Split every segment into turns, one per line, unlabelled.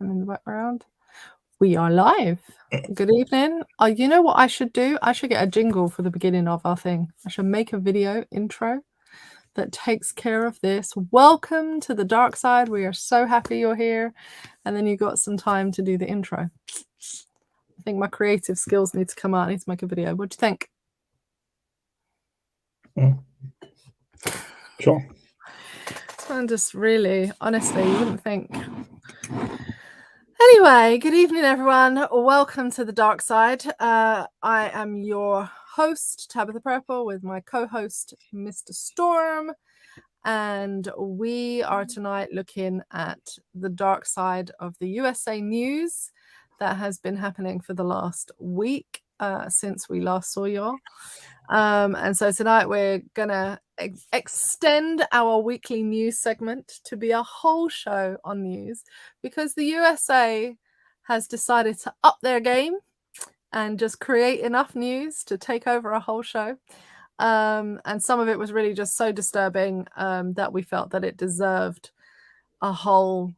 And in the background, we are live. Good evening. You know what I should do? I should get a jingle for the beginning of our thing. I should make a video intro that takes care of this. Welcome to the dark side. We are so happy you're here. And then you got some time to do the intro. I think my creative skills need to come out. I need to make a video. What do you think?
Sure.
I'm just really, honestly, you wouldn't think. Anyway, good evening, everyone. Welcome to the dark side. I am your host, Tabitha Purple, with my co-host, Mr. Storm. And we are tonight looking at the dark side of the USA news that has been happening for the last week since we last saw y'all. And so tonight we're gonna extend our weekly news segment to be a whole show on news, because the USA has decided to up their game and just create enough news to take over a whole show. And some of it was really just so disturbing that we felt that it deserved a whole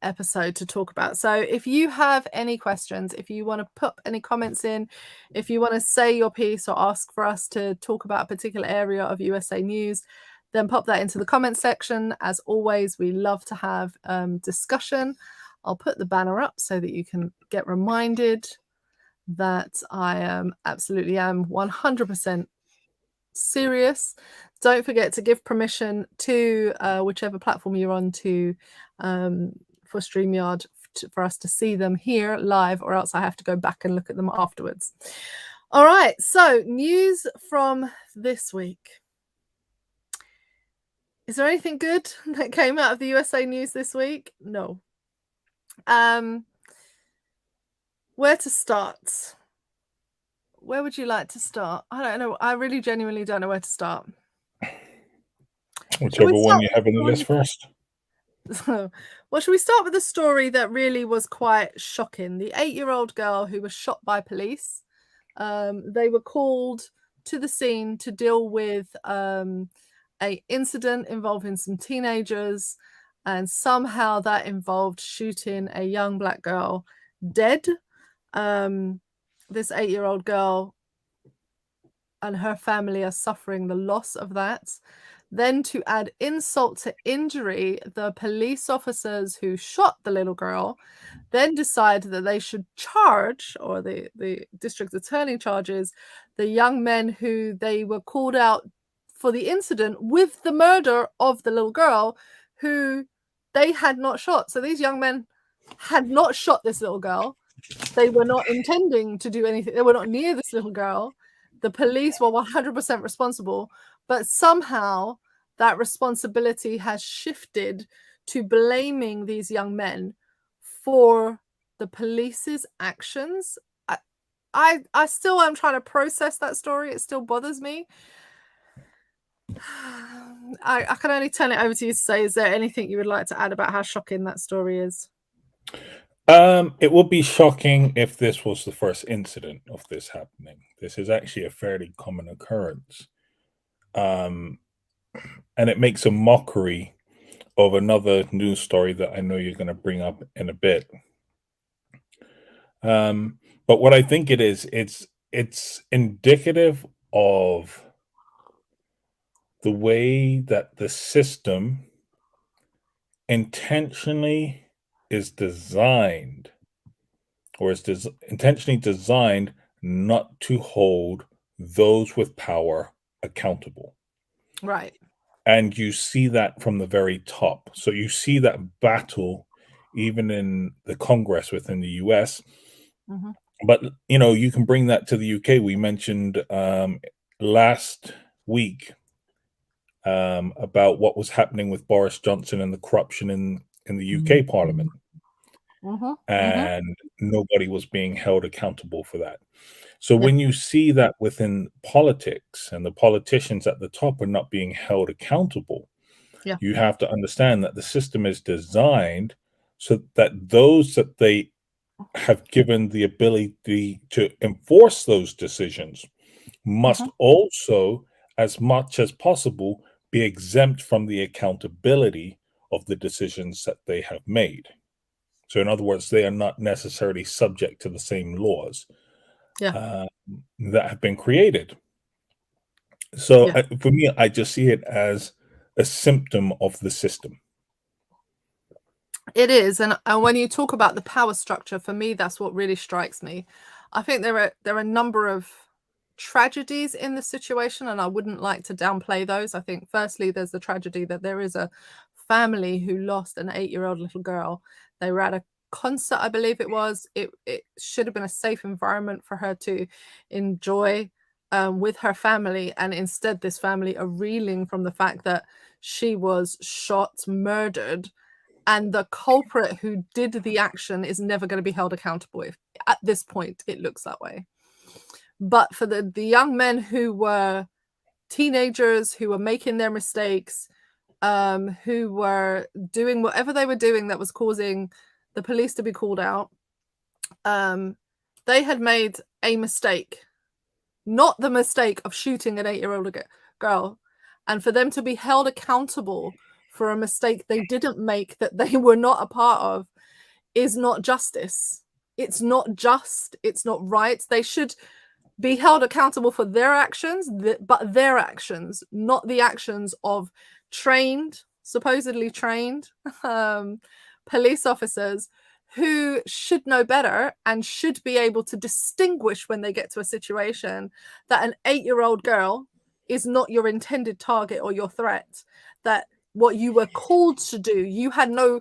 episode to talk about. So if you have any questions, if you want to put any comments in, if you want to say your piece or ask for us to talk about a particular area of USA news, then pop that into the comment section. As always, we love to have discussion. I'll put the banner up so that you can get reminded that I am 100% serious. Don't forget to give permission to whichever platform you're on to for StreamYard for us to see them here live, or else I have to go back and look at them afterwards. All right, so news from this week. Is there anything good that came out of the USA news this week? No. Where to start? Where would you like to start? I don't know. I really genuinely don't know where to start.
Whichever one you have on the list first.
Well, should we start with a story that really was quite shocking? The 8-year-old girl who was shot by police. They were called to the scene to deal with an incident involving some teenagers, and somehow that involved shooting a young black girl dead. This 8-year-old girl and her family are suffering the loss of that. Then, to add insult to injury, the police officers who shot the little girl then decided that they should charge, or the district attorney charges, the young men who they were called out for the incident with the murder of the little girl, who they had not shot. So these young men had not shot this little girl. They were not intending to do anything. They were not near this little girl. The police were 100% responsible, but somehow that responsibility has shifted to blaming these young men for the police's actions. I still am trying to process that story. It still bothers me. I can only turn it over to you to say, is there anything you would like to add about how shocking that story is?
It would be shocking if this was the first incident of this happening. This is actually a fairly common occurrence. And it makes a mockery of another news story that I know you're going to bring up in a bit. But what I think it is, it's indicative of the way that the system intentionally is designed, or is intentionally designed not to hold those with power accountable.
Right.
And you see that from the very top. So you see that battle even in the Congress within the US.
Mm-hmm.
But, you know, you can bring that to the UK. We mentioned last week about what was happening with Boris Johnson and the corruption in the UK Parliament.
Mm-hmm.
And nobody was being held accountable for that. So when you see that within politics and the politicians at the top are not being held accountable, you have to understand that the system is designed so that those that they have given the ability to enforce those decisions must also, as much as possible, be exempt from the accountability of the decisions that they have made. So in other words, they are not necessarily subject to the same laws that have been created. So for me, I just see it as a symptom of the system.
It is, and when you talk about the power structure, for me, that's what really strikes me. I think there are a number of tragedies in the situation, and I wouldn't like to downplay those. I think firstly, there's the tragedy that there is a family who lost an 8-year-old little girl. They were at a concert, I believe it was. It should have been a safe environment for her to enjoy with her family, and instead this family are reeling from the fact that she was shot, murdered, and the culprit who did the action is never going to be held accountable. If at this point it looks that way. But for the young men who were teenagers, who were making their mistakes, who were doing whatever they were doing that was causing the police to be called out, they had made a mistake, not the mistake of shooting an 8-year-old girl, and for them to be held accountable for a mistake they didn't make, that they were not a part of, is not justice. It's not just, it's not right. They should be held accountable for their actions, but their actions, not the actions of supposedly trained police officers who should know better and should be able to distinguish when they get to a situation that an 8-year-old girl is not your intended target or your threat, that what you were called to do, you had no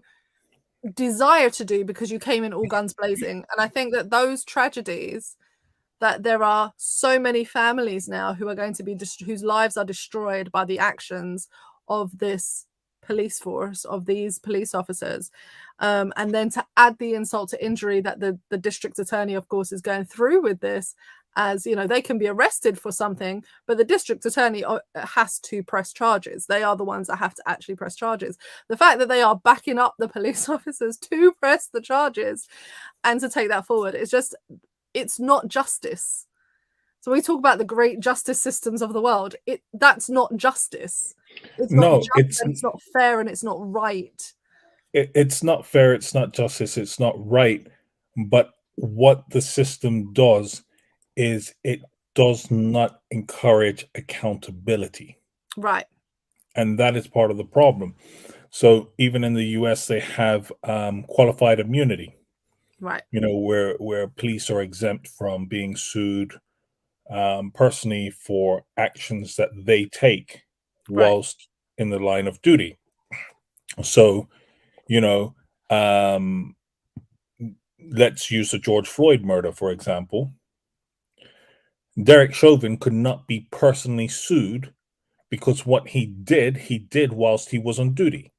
desire to do because you came in all guns blazing. And I think that those tragedies, that there are so many families now who are going to be whose lives are destroyed by the actions of this police force, of these police officers, and then to add the insult to injury that the district attorney, of course, is going through with this. As you know, they can be arrested for something, but the district attorney has to press charges. They are the ones that have to actually press charges. The fact that they are backing up the police officers to press the charges and to take that forward, it's not justice. So we talk about the great justice systems of the world. That's not justice. It's not just, it's not fair, and it's not right.
It's not fair. It's not justice. It's not right. But what the system does is it does not encourage accountability.
Right.
And that is part of the problem. So even in the US, they have qualified immunity.
Right.
You know, where police are exempt from being sued personally for actions that they take whilst in the line of duty. So, you know, let's use the George Floyd murder, for example. Derek Chauvin could not be personally sued because what he did whilst he was on duty.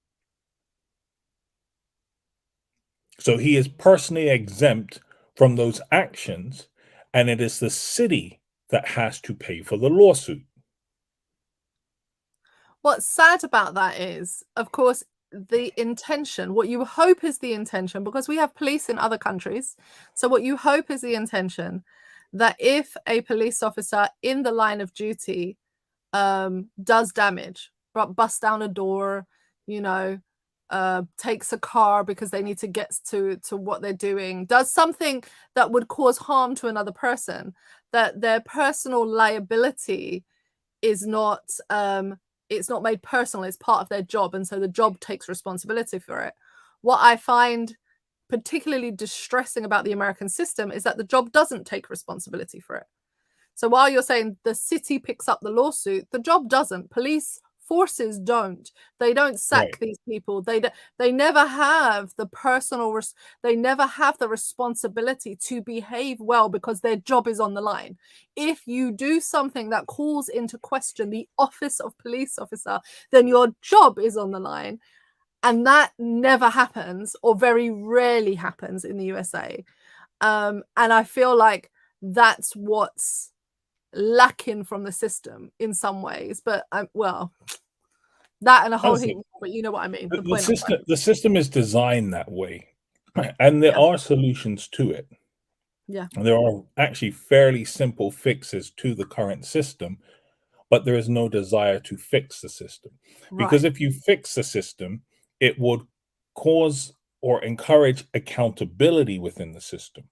So he is personally exempt from those actions, and it is the city that has to pay for the lawsuit.
What's sad about that is, of course, the intention, what you hope is the intention, because we have police in other countries. So what you hope is the intention that if a police officer in the line of duty does damage, busts down a door, you know, takes a car because they need to get to what they're doing, does something that would cause harm to another person, that their personal liability is not it's not made personal, it's part of their job, and so the job takes responsibility for it. What I find particularly distressing about the American system is that the job doesn't take responsibility for it. So while you're saying the city picks up the lawsuit, the job doesn't. Police forces don't. They don't sack these people. They never have the they never have the responsibility to behave well because their job is on the line. If you do something that calls into question the office of police officer, then your job is on the line. And that never happens, or very rarely happens, in the USA. And I feel like that's what's lacking from the system in some ways. But well, that and a whole heap, but you know what I mean.
The system is designed that way, and there are solutions to it.
Yeah,
there are actually fairly simple fixes to the current system, but there is no desire to fix the system. Because if you fix the system, it would cause or encourage accountability within the system.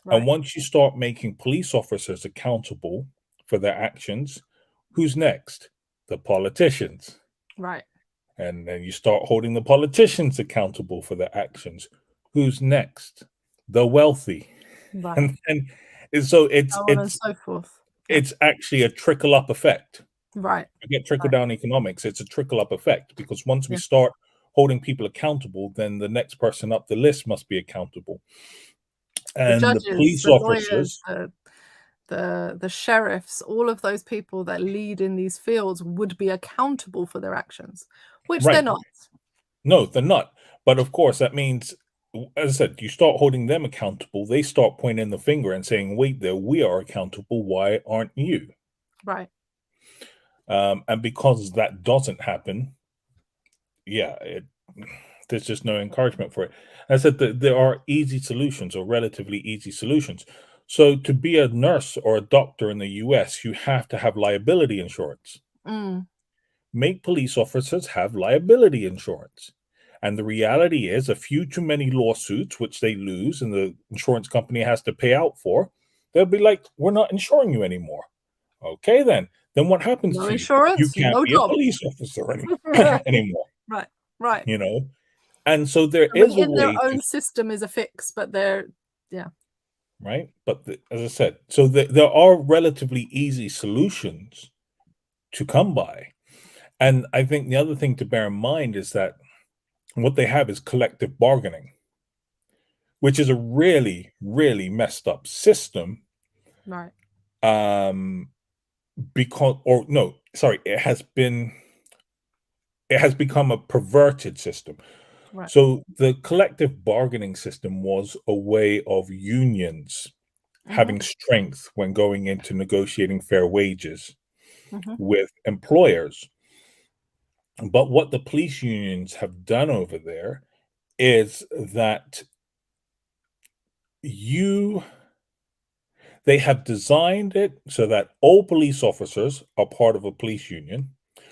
Right.
And once you start making police officers accountable for their actions, who's next? The politicians.
Right.
And then you start holding the politicians accountable for their actions. Who's next? The wealthy.
Right.
And so
So on and so forth. Yeah.
it's actually a trickle up effect.
Right.
Forget trickle down economics. It's a trickle up effect, because once we start holding people accountable, then the next person up the list must be accountable. And
the judges,
the police
the
officers,
lawyers, the sheriffs, all of those people that lead in these fields would be accountable for their actions, which they're
right?
not.
No, they're not. But of course, that means, as I said, you start holding them accountable. They start pointing the finger and saying, "Wait, there, we are accountable. Why aren't you?"
Right.
And because that doesn't happen, yeah, there's just no encouragement for it. I said that there are easy solutions, or relatively easy solutions. So to be a nurse or a doctor in the US, you have to have liability insurance.
Mm.
Make police officers have liability insurance. And the reality is, a few too many lawsuits, which they lose and the insurance company has to pay out for, they'll be like, "We're not insuring you anymore." Okay, then what happens
No
to you? You
insurance,
can't
no
be a
job.
police officer anymore,
Right. Right.
you know? And so there
I mean,
is a
in their
way to,
own system is a fix, but they're
right? But as I said, so there are relatively easy solutions to come by. And I think the other thing to bear in mind is that what they have is collective bargaining, which is a really, really messed up system.
right.
Because, or no, sorry, it has become a perverted system.
Right.
So the collective bargaining system was a way of unions having strength when going into negotiating fair wages with employers. But what the police unions have done over there is that they have designed it so that all police officers are part of a police union,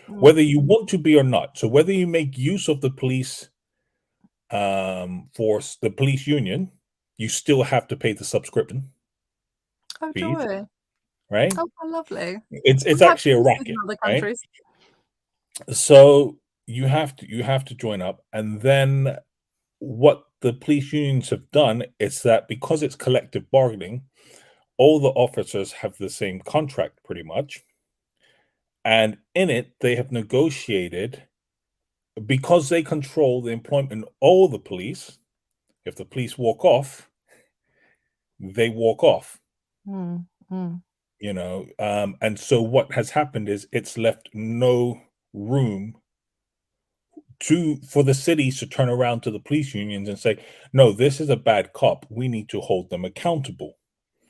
whether you want to be or not. So whether you make use of the police force, the police union, you still have to pay the subscription
Oh,
fees,
joy.
right?
Oh, how lovely.
It's
We have
actually a
this in
racket,
other
right?
countries.
So you have to join up, and then what the police unions have done is that because it's collective bargaining, all the officers have the same contract pretty much, and in it they have negotiated, because they control the employment of all the police. If the police walk off, they walk off.
Mm, mm.
And so what has happened is it's left no room for the cities to turn around to the police unions and say, "No, this is a bad cop. We need to hold them accountable."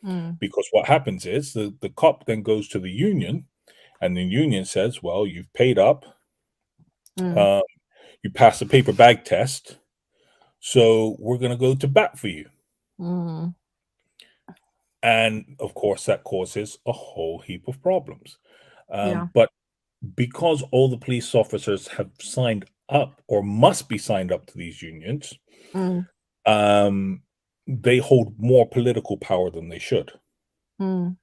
Mm.
Because what happens is the cop then goes to the union, and the union says, "Well, you've paid up, you passed the paper bag test, so we're going to go to bat for you."
Mm.
And of course, that causes a whole heap of problems.
Yeah.
But because all the police officers have signed up, or must be signed up to these unions,
Mm.
They hold more political power than they should.
Mm.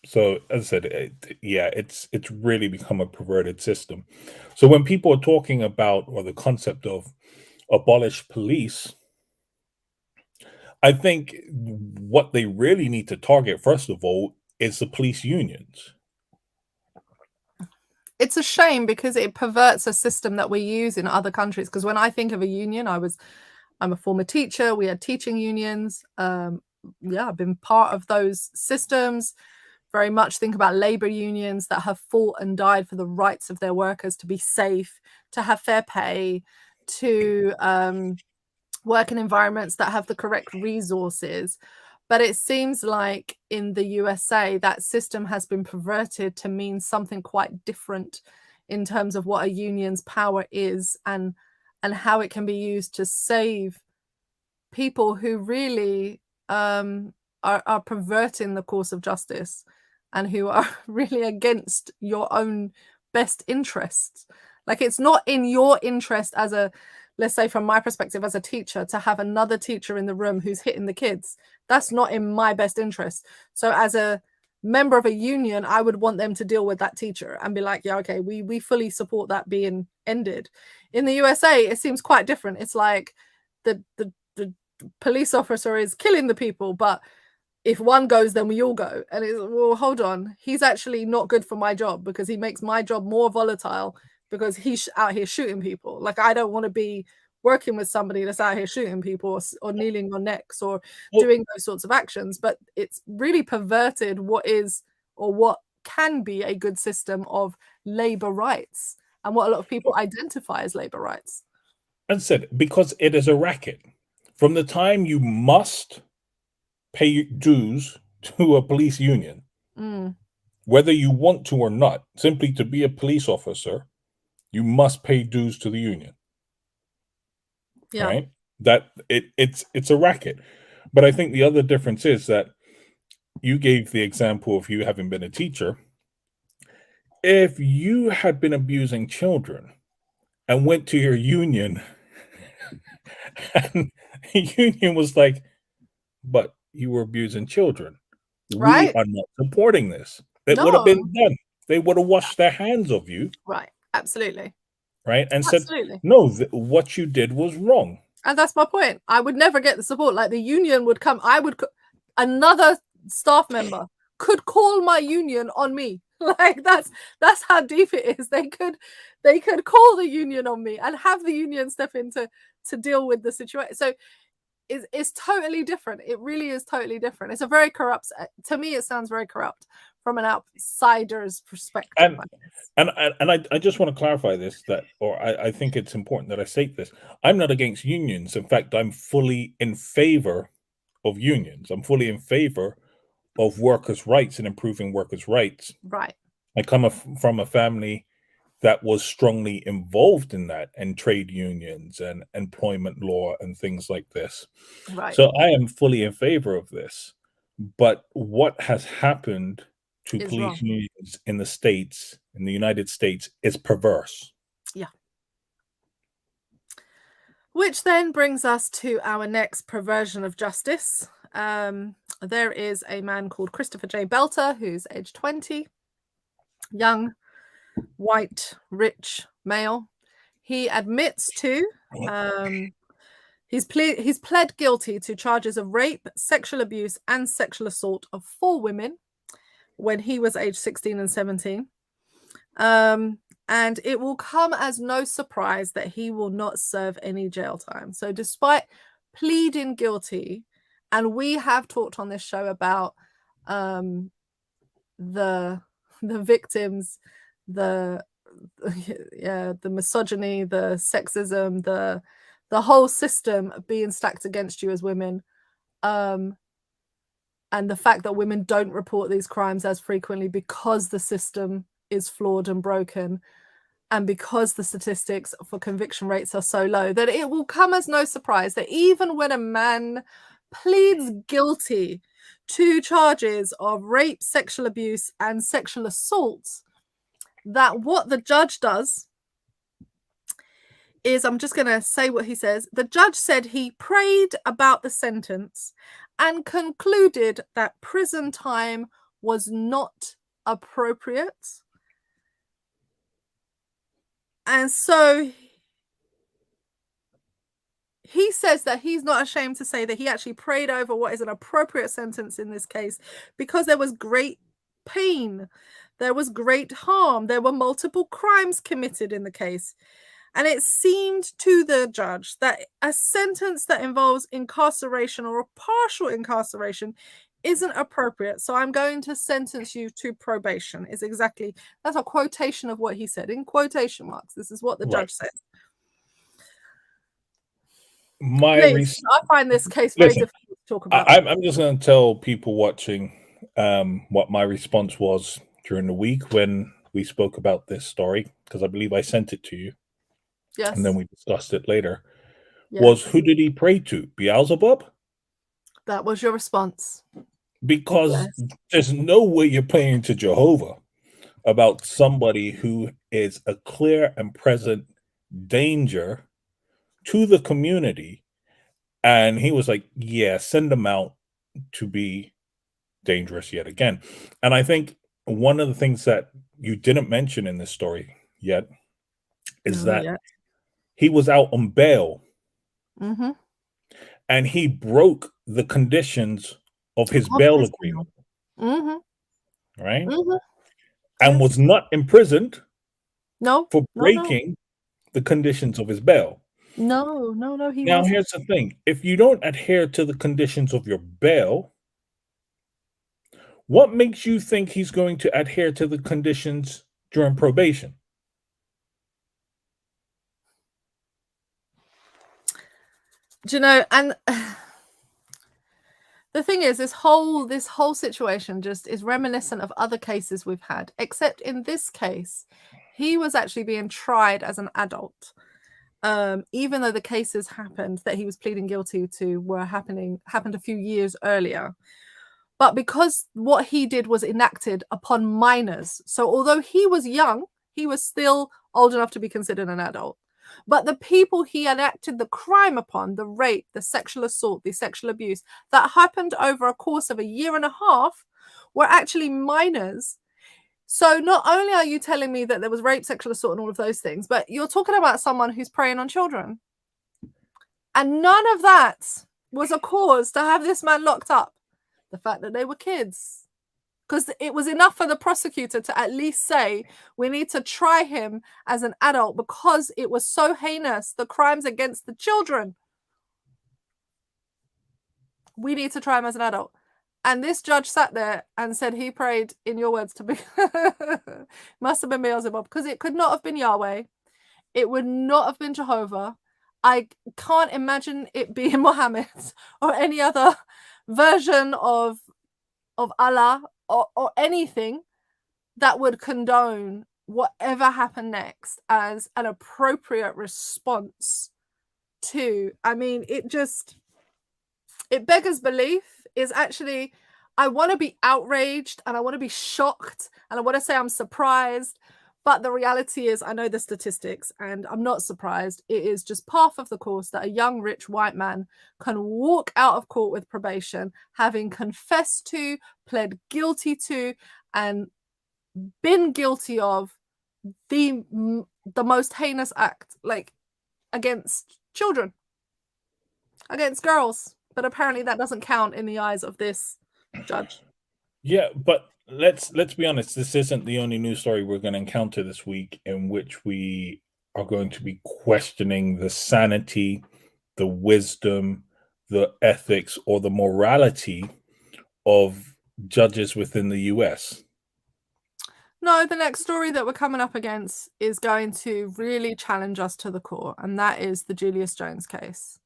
So as I said, it's really become a perverted system. So when people are talking about, or the concept of abolish police, I think what they really need to target, first of all, is the police unions.
It's a shame because it perverts a system that we use in other countries. Because when I think of a union, I'm a former teacher. We had teaching unions. I've been part of those systems. Very much think about labor unions that have fought and died for the rights of their workers to be safe, to have fair pay, to work in environments that have the correct resources. But it seems like in the USA, that system has been perverted to mean something quite different in terms of what a union's power is, and how it can be used to save people who really are perverting the course of justice, and who are really against your own best interests. Like, it's not in your interest as a let's say from my perspective as a teacher, to have another teacher in the room who's hitting the kids. That's not in my best interest. So as a member of a union, I would want them to deal with that teacher and be like, yeah, okay, we fully support that being ended. In the USA, it seems quite different. It's like the police officer is killing the people, but if one goes, then we all go. And it's, well, hold on, he's actually not good for my job because he makes my job more volatile because he's out here shooting people. Like, I don't want to be working with somebody that's out here shooting people or kneeling on necks or doing those sorts of actions. But it's really perverted what is or what can be a good system of labor rights and what a lot of people identify as labor rights.
And said, because it is a racket. From the time you must pay dues to a police union, whether you want to or not, simply to be a police officer, you must pay dues to the union. Yeah. Right? That it's a racket. But I think the other difference is that you gave the example of you having been a teacher. If you had been abusing children and went to your union and the union was like, but you were abusing children.
Right.
We are not supporting this. It would have been done. They would have washed their hands of you.
Right. Absolutely.
Right. And said, no, what you did was wrong.
And that's my point. I would never get the support. Like, the union would come. Another staff member could call my union on me. Like, that's how deep it is. They could call the union on me and have the union step in to deal with the situation. So it's totally different. It really is totally different. It's a very corrupt, to me, it sounds very corrupt from an outsider's perspective.
And I just want to clarify this, I think it's important that I state this. I'm not against unions. In fact, I'm fully in favor of unions. I'm fully in favor of workers' rights and improving workers' rights.
Right.
I come from a family that was strongly involved in that, and trade unions and employment law and things like this.
Right.
So I am fully in favor of this. But what has happened to police unions in the United States, is perverse.
Yeah. Which then brings us to our next perversion of justice. There is a man called Christopher J. Belter, who's age 20, young, white, rich male. He admits to he's pled guilty to charges of rape, sexual abuse, and sexual assault of 4 women when he was age 16 and 17. And it will come as no surprise that he will not serve any jail time. So despite pleading guilty, and we have talked on this show about the victims, the misogyny, the sexism, the whole system being stacked against you as women, and the fact that women don't report these crimes as frequently because the system is flawed and broken, and because the statistics for conviction rates are so low, that it will come as no surprise that even when a man pleads guilty to charges of rape, sexual abuse, and sexual assault, that what the judge does is, I'm just going to say what he says. The judge said he prayed about the sentence and concluded that prison time was not appropriate. And so he says that he's not ashamed to say that he actually prayed over what is an appropriate sentence in this case, because there was great pain, there was great harm, there were multiple crimes committed in the case. And it seemed to the judge that a sentence that involves incarceration or a partial incarceration isn't appropriate. So I'm going to sentence you to probation. That's a quotation of what he said, in quotation marks. This is what the judge said. I find this case very difficult to talk about.
I'm just going to tell people watching what my response was during the week when we spoke about this story, because I believe I sent it to you.
Yes.
And then we discussed it later. Yes. Was, who did he pray to? Beelzebub?
That was your response.
Because there's no way you're praying to Jehovah about somebody who is a clear and present danger to the community, and he was like, yeah, send them out to be dangerous yet again. And I think one of the things that you didn't mention in this story yet is
No, not
that
yet.
he was out on bail
Mm-hmm.
and he broke the conditions of his
Of
bail
his
agreement,
Mm-hmm.
right?
Mm-hmm.
And
Yes.
was not imprisoned
No,
for
no, no.
breaking the conditions of his bail.
No, no, no, he
Now,
wasn't.
here's the thing. If you don't adhere to the conditions of your bail, what makes you think he's going to adhere to the conditions during probation?
Do you know, and the thing is, this whole situation just is reminiscent of other cases we've had, except in this case, he was actually being tried as an adult. Even though the cases happened that he was pleading guilty to happened a few years earlier. But because what he did was enacted upon minors, so although he was young, he was still old enough to be considered an adult. But the people he enacted the crime upon, the rape, the sexual assault, the sexual abuse, that happened over a course of a year and a half, were actually minors. So not only are you telling me that there was rape, sexual assault, and all of those things, but you're talking about someone who's preying on children. And none of that was a cause to have this man locked up. The fact that they were kids. Because it was enough for the prosecutor to at least say, we need to try him as an adult because it was so heinous, the crimes against the children. We need to try him as an adult. And this judge sat there and said he prayed, in your words, to be must have been Beelzebub, because it could not have been Yahweh. It would not have been Jehovah. I can't imagine it being Muhammad or any other version of Allah or anything that would condone whatever happened next as an appropriate response to. I mean, it beggars belief. Is actually, I want to be outraged and I want to be shocked and I want to say I'm surprised, but the reality is I know the statistics and I'm not surprised. It is just par of the course that a young rich white man can walk out of court with probation, having confessed to, pled guilty to, and been guilty of the most heinous act, like, against children, against girls. But apparently that doesn't count in the eyes of this judge.
Yeah, but let's be honest. This isn't the only news story we're going to encounter this week in which we are going to be questioning the sanity, the wisdom, the ethics, or the morality of judges within the US.
No, the next story that we're coming up against is going to really challenge us to the core, and that is the Julius Jones case.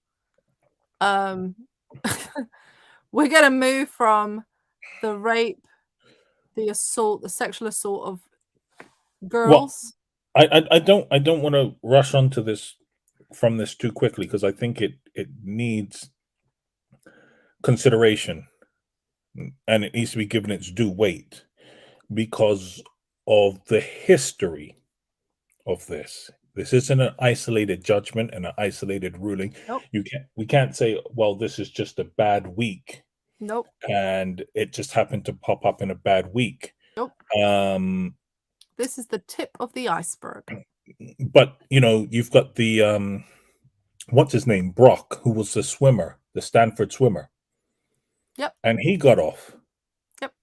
We're going to move from the rape, the assault, the sexual assault of girls.
Well, I don't want to rush onto this from this too quickly because I think it needs consideration and it needs to be given its due weight because of the history of this. This isn't an isolated judgment and an isolated ruling.
Nope.
We can't say, well, this is just a bad week.
Nope.
And it just happened to pop up in a bad week.
Nope. This is the tip of the iceberg.
But you've got the what's his name? Brock, who was the swimmer, the Stanford swimmer.
Yep.
And he got off.
Yep.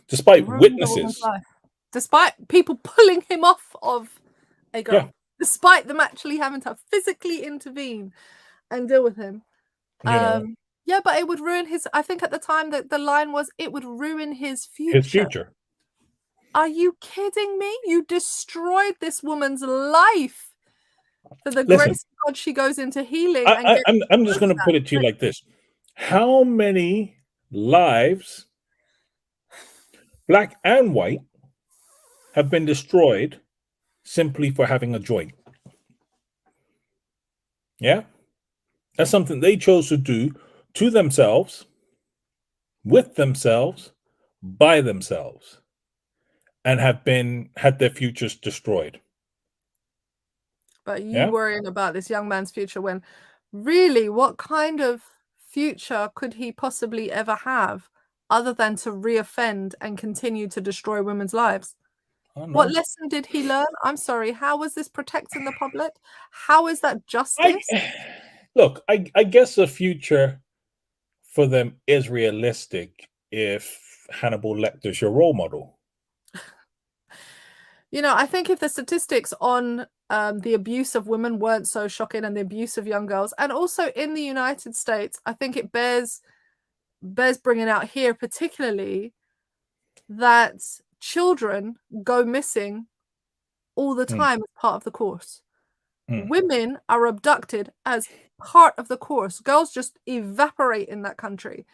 Despite witnesses.
Despite people pulling him off of a girl.
Yeah.
Despite them actually having to physically intervene and deal with him. Yeah, but it would ruin his, I think at the time that the line was, it would ruin his future.
His future.
Are you kidding me? You destroyed this woman's life. For the grace of God, she goes into healing.
I'm just going to put it to you like this. How many lives, black and white, have been destroyed simply for having a joint? Yeah? That's something they chose to do to themselves, with themselves, by themselves, and had their futures destroyed.
But you worrying about this young man's future when really, what kind of future could he possibly ever have other than to reoffend and continue to destroy women's lives? What lesson did he learn? I'm sorry. How was this protecting the public? How is that justice?
Look, I guess the future for them is realistic if Hannibal Lecter's your role model.
You know, I think if the statistics on the abuse of women weren't so shocking and the abuse of young girls, and also in the United States, I think it bears bringing out here particularly that children go missing all the time as part of the course. Women are abducted as part of the course. Girls just evaporate in that country.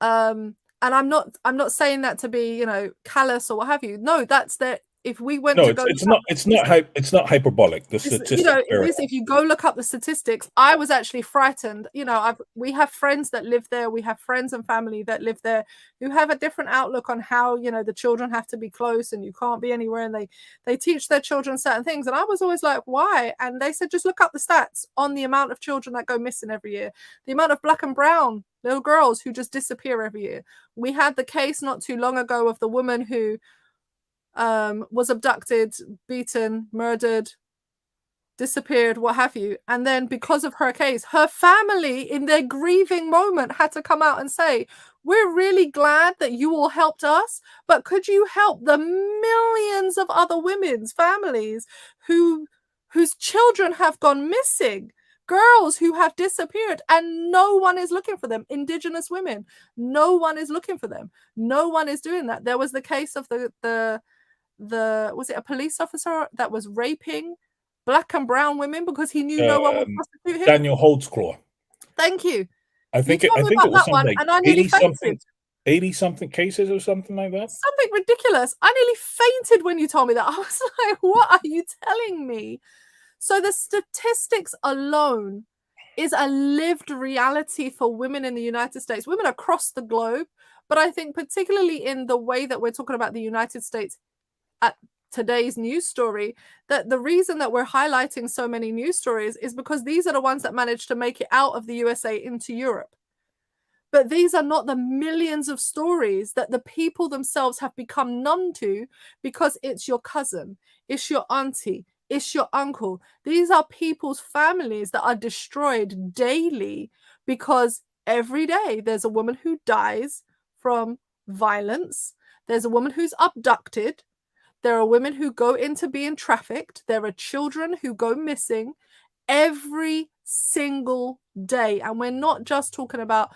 And I'm not saying that to be, you know, callous or what have you. No, that's the if we went to go
it's not hyperbolic. The statistics,
you know, if you go look up the statistics, I was actually frightened. You know, we have friends that live there. We have friends and family that live there who have a different outlook on how, you know, the children have to be close and you can't be anywhere, and they teach their children certain things. And I was always like, why? And they said, just look up the stats on the amount of children that go missing every year, the amount of black and brown little girls who just disappear every year. We had the case not too long ago of the woman who was abducted, beaten, murdered, disappeared, what have you. And then because of her case, her family in their grieving moment had to come out and say, we're really glad that you all helped us, but could you help the millions of other women's families whose children have gone missing, girls who have disappeared, and no one is looking for them, Indigenous women, no one is looking for them, no one is doing that. There was the case of the was it a police officer that was raping black and brown women because he knew no one would prosecute him?
Daniel Holtzclaw.
Thank you.
I think it was something like 80 something cases or something like that.
Something ridiculous. I nearly fainted when you told me that. I was like, what are you telling me? So the statistics alone is a lived reality for women in the United States, women across the globe. But I think particularly in the way that we're talking about the United States at today's news story, that the reason that we're highlighting so many news stories is because these are the ones that managed to make it out of the USA into Europe. But these are not the millions of stories that the people themselves have become numb to because it's your cousin, it's your auntie, it's your uncle. These are people's families that are destroyed daily because every day there's a woman who dies from violence. There's a woman who's abducted. There are women who go into being trafficked. There are children who go missing every single day. And we're not just talking about,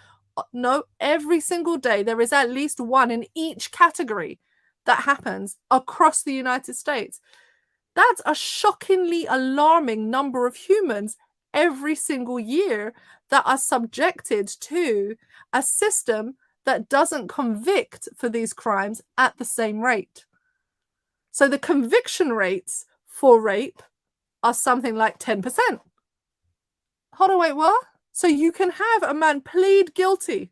no, every single day. There is at least one in each category that happens across the United States. That's a shockingly alarming number of humans every single year that are subjected to a system that doesn't convict for these crimes at the same rate. So the conviction rates for rape are something like 10%. Hold on, wait, what? So you can have a man plead guilty,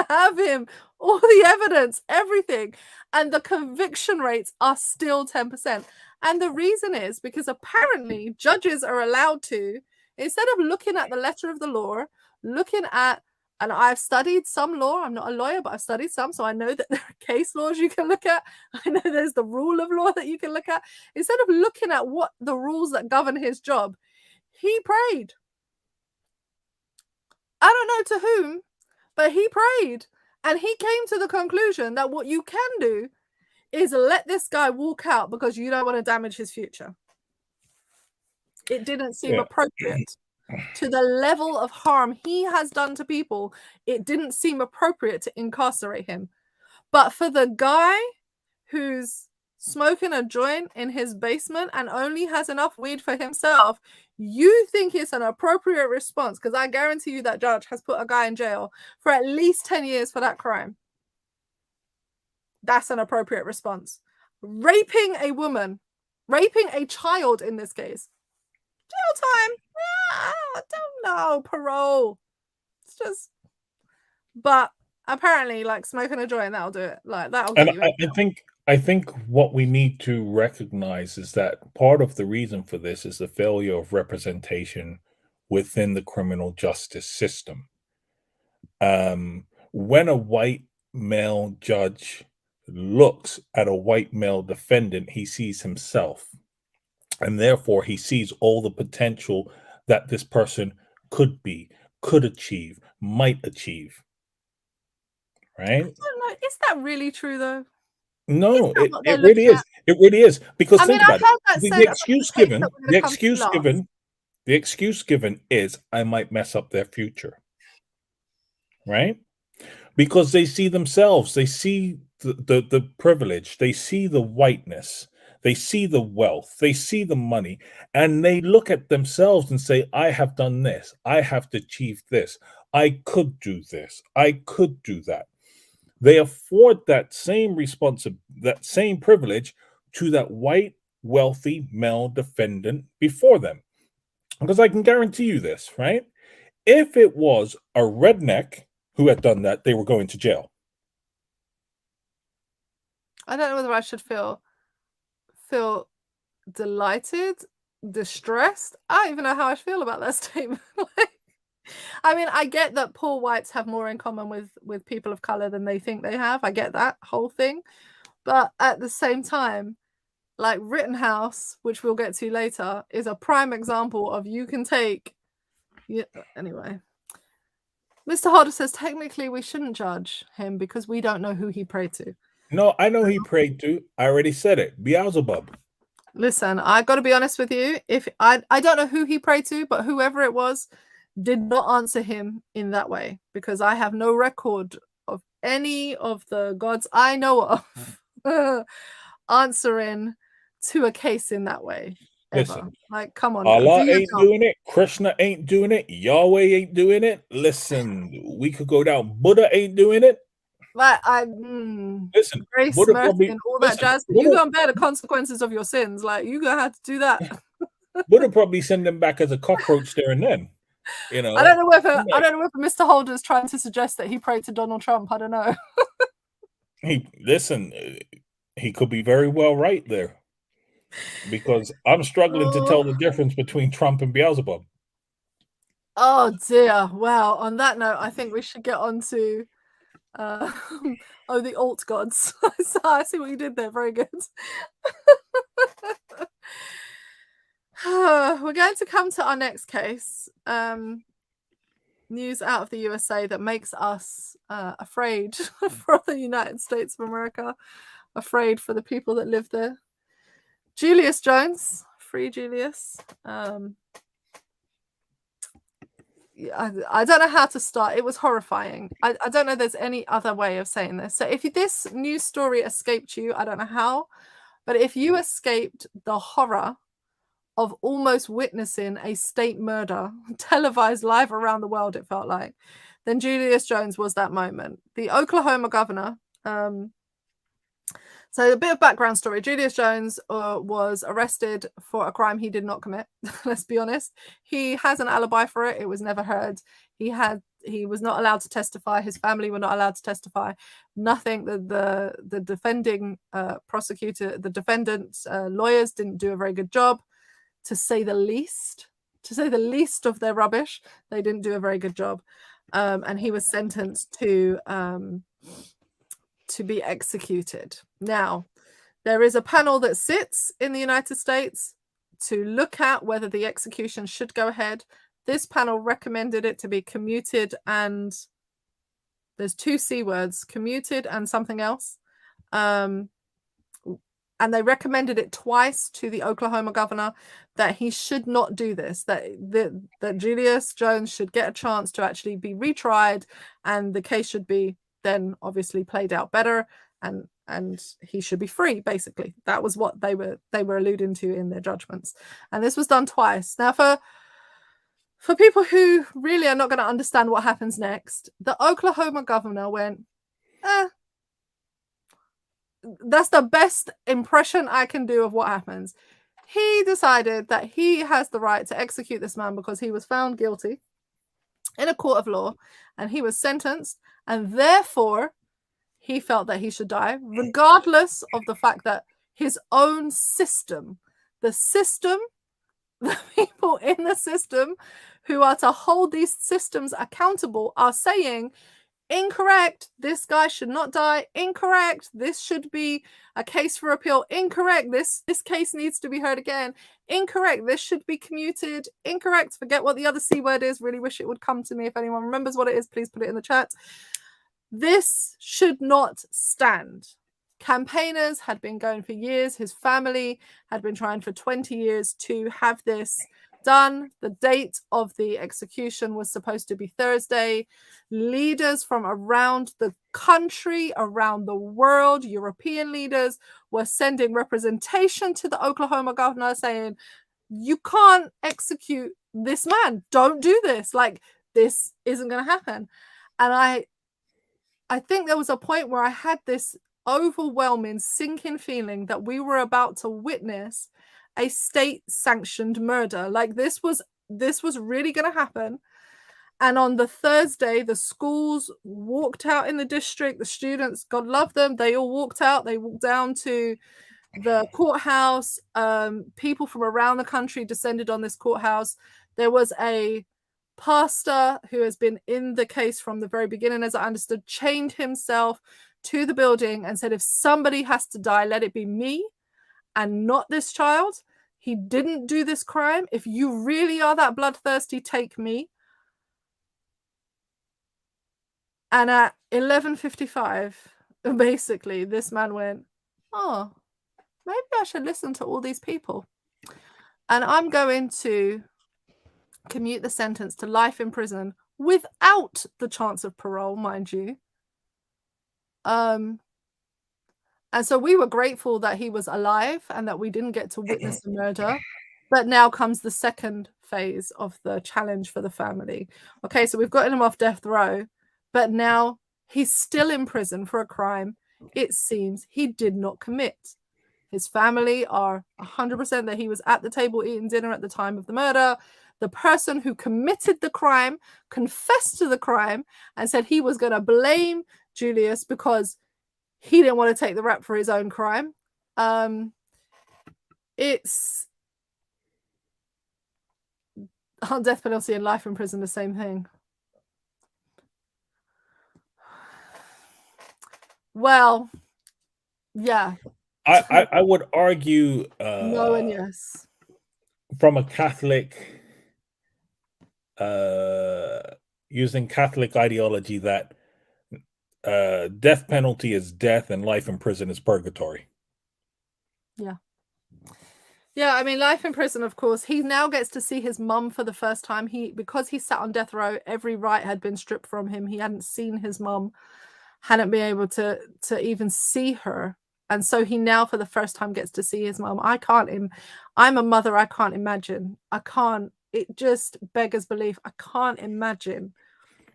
have him, all the evidence, everything, and the conviction rates are still 10%. And the reason is because apparently judges are allowed to, instead of looking at the letter of the law, looking at, and I've studied some law. I'm not a lawyer, but I've studied some. So I know that there are case laws you can look at. I know there's the rule of law that you can look at. Instead of looking at what the rules that govern his job, he prayed. I don't know to whom, but he prayed. And he came to the conclusion that what you can do is let this guy walk out because you don't want to damage his future. It didn't seem appropriate. To the level of harm he has done to people, it didn't seem appropriate to incarcerate him. But for the guy who's smoking a joint in his basement and only has enough weed for himself, you think it's an appropriate response? Because I guarantee you that judge has put a guy in jail for at least 10 years for that crime. That's an appropriate response. Raping a woman, raping a child in this case, jail time. I don't know, parole. It's just, but apparently, like smoking a joint, that'll do it. Like that'll get you in.
I think what we need to recognize is that part of the reason for this is the failure of representation within the criminal justice system. When a white male judge looks at a white male defendant, he sees himself, and therefore he sees all the potential that this person could be, could achieve, might achieve,
I
right?
don't know. Is that really true though? Is
No,
that
it
what they're
it really
looking
is.
at?
It really is, because
I mean,
think
I
about it.
heard that said about the case that we're going to come to last.
The excuse given is, "I might mess up their future," right? Because they see themselves, they see the privilege, they see the whiteness, they see the wealth, they see the money, and they look at themselves and say, "I have done this, I have achieved this, I could do this, I could do that." They afford that same that same privilege to that white, wealthy male defendant before them. Because I can guarantee you this, right? If it was a redneck who had done that, they were going to jail.
I don't know whether I should feel delighted, distressed. I don't even know how I feel about that statement. I mean, I get that poor whites have more in common with people of color than they think they have. I get that whole thing. But at the same time, like Rittenhouse, which we'll get to later, is a prime example of you can take. Yeah, anyway, Mr. Hodder says technically we shouldn't judge him because we don't know who he prayed to.
No, I know he prayed to. I already said it. Beelzebub.
Listen, I got to be honest with you. If I don't know who he prayed to, but whoever it was did not answer him in that way, because I have no record of any of the gods I know of answering to a case in that way ever.
Listen,
Like, come on, do
Allah
your
ain't
job.
doing it. Krishna ain't doing it. Yahweh ain't doing it. Listen, we could go down. Buddha ain't doing it.
Like,
Listen,
grace,
Buddha
mercy,
probably
and all that
listen.
jazz. You gonna bear the consequences of your sins. Like, you gonna have to do that.
Buddha probably send them back as a cockroach there and then. You know,
I don't know whether Mr. Holder's trying to suggest that he prayed to Donald Trump. I don't know.
he could be very well right there, because I'm struggling to tell the difference between Trump and Beelzebub.
Oh dear. Well, on that note, I think we should get on to the alt gods. So I see what you did there. Very good. We're going to come to our next case. News out of the USA that makes us afraid for the United States of America, afraid for the people that live there. Julius Jones, free Julius. I don't know how to start. It was horrifying. I don't know there's any other way of saying this. So if this news story escaped you, I don't know how, but if you escaped the horror of almost witnessing a state murder televised live around the world, it felt like, then Julius Jones was that moment. The Oklahoma governor. So a bit of background story. Julius Jones was arrested for a crime he did not commit. Let's be honest. He has an alibi for it. It was never heard. He was not allowed to testify. His family were not allowed to testify. Nothing. The defending prosecutor, the defendant's lawyers didn't do a very good job, to say the least. To say the least of their rubbish. They didn't do a very good job. And he was sentenced to be executed. Now, there is a panel that sits in the United States to look at whether the execution should go ahead. This panel recommended it to be commuted, and there's two C words, commuted and something else. And they recommended it twice to the Oklahoma governor that he should not do this, that Julius Jones should get a chance to actually be retried, and the case should be then obviously played out better, and he should be free. Basically, that was what they were alluding to in their judgments, and this was done twice. Now, for people who really are not going to understand what happens next, the Oklahoma governor went, that's the best impression I can do of what happens. He decided that he has the right to execute this man because he was found guilty in a court of law and he was sentenced, and therefore he felt that he should die, regardless of the fact that his own system, the people in the system who are to hold these systems accountable are saying, incorrect, this guy should not die, incorrect, this should be a case for appeal, incorrect, this case needs to be heard again, incorrect, this should be commuted, incorrect, forget what the other C word is, really wish it would come to me. If anyone remembers what it is, please put it in the chat. This should not stand. Campaigners had been going for years. His family had been trying for 20 years to have this done. The date of the execution was supposed to be Thursday. Leaders from around the country, around the world, European leaders, were sending representation to the Oklahoma governor saying, you can't execute this man. Don't do this. Like, this isn't going to happen. And I think there was a point where I had this overwhelming, sinking feeling that we were about to witness a state-sanctioned murder. Like, this was really going to happen. And on the Thursday, the schools walked out in the district. The students, God love them, they all walked out. They walked down to the courthouse. People from around the country descended on this courthouse. There was a pastor who has been in the case from the very beginning, as I understood, chained himself to the building and said, if somebody has to die, let it be me and not this child. He didn't do this crime. If you really are that bloodthirsty, take me. And at 11:55, basically, this man went, oh, maybe I should listen to all these people. And I'm going to commute the sentence to life in prison without the chance of parole, mind you. And so we were grateful that he was alive and that we didn't get to witness the murder. But now comes the second phase of the challenge for the family. Okay, so we've gotten him off death row, but now he's still in prison for a crime it seems he did not commit. His family are 100% that he was at the table eating dinner at the time of the murder. The person who committed the crime confessed to the crime and said he was going to blame Julius because he didn't want to take the rap for his own crime. It's death penalty and life in prison, the same thing. Well, yeah.
I would argue
no and yes.
From a Catholic, using Catholic ideology, that death penalty is death and life in prison is purgatory.
Yeah. Yeah, I mean, life in prison, of course. He now gets to see his mum for the first time. Because he sat on death row, every right had been stripped from him. He hadn't seen his mum, hadn't been able to even see her. And so he now, for the first time, gets to see his mum. I'm a mother. I can't imagine. It just beggars belief. I can't imagine.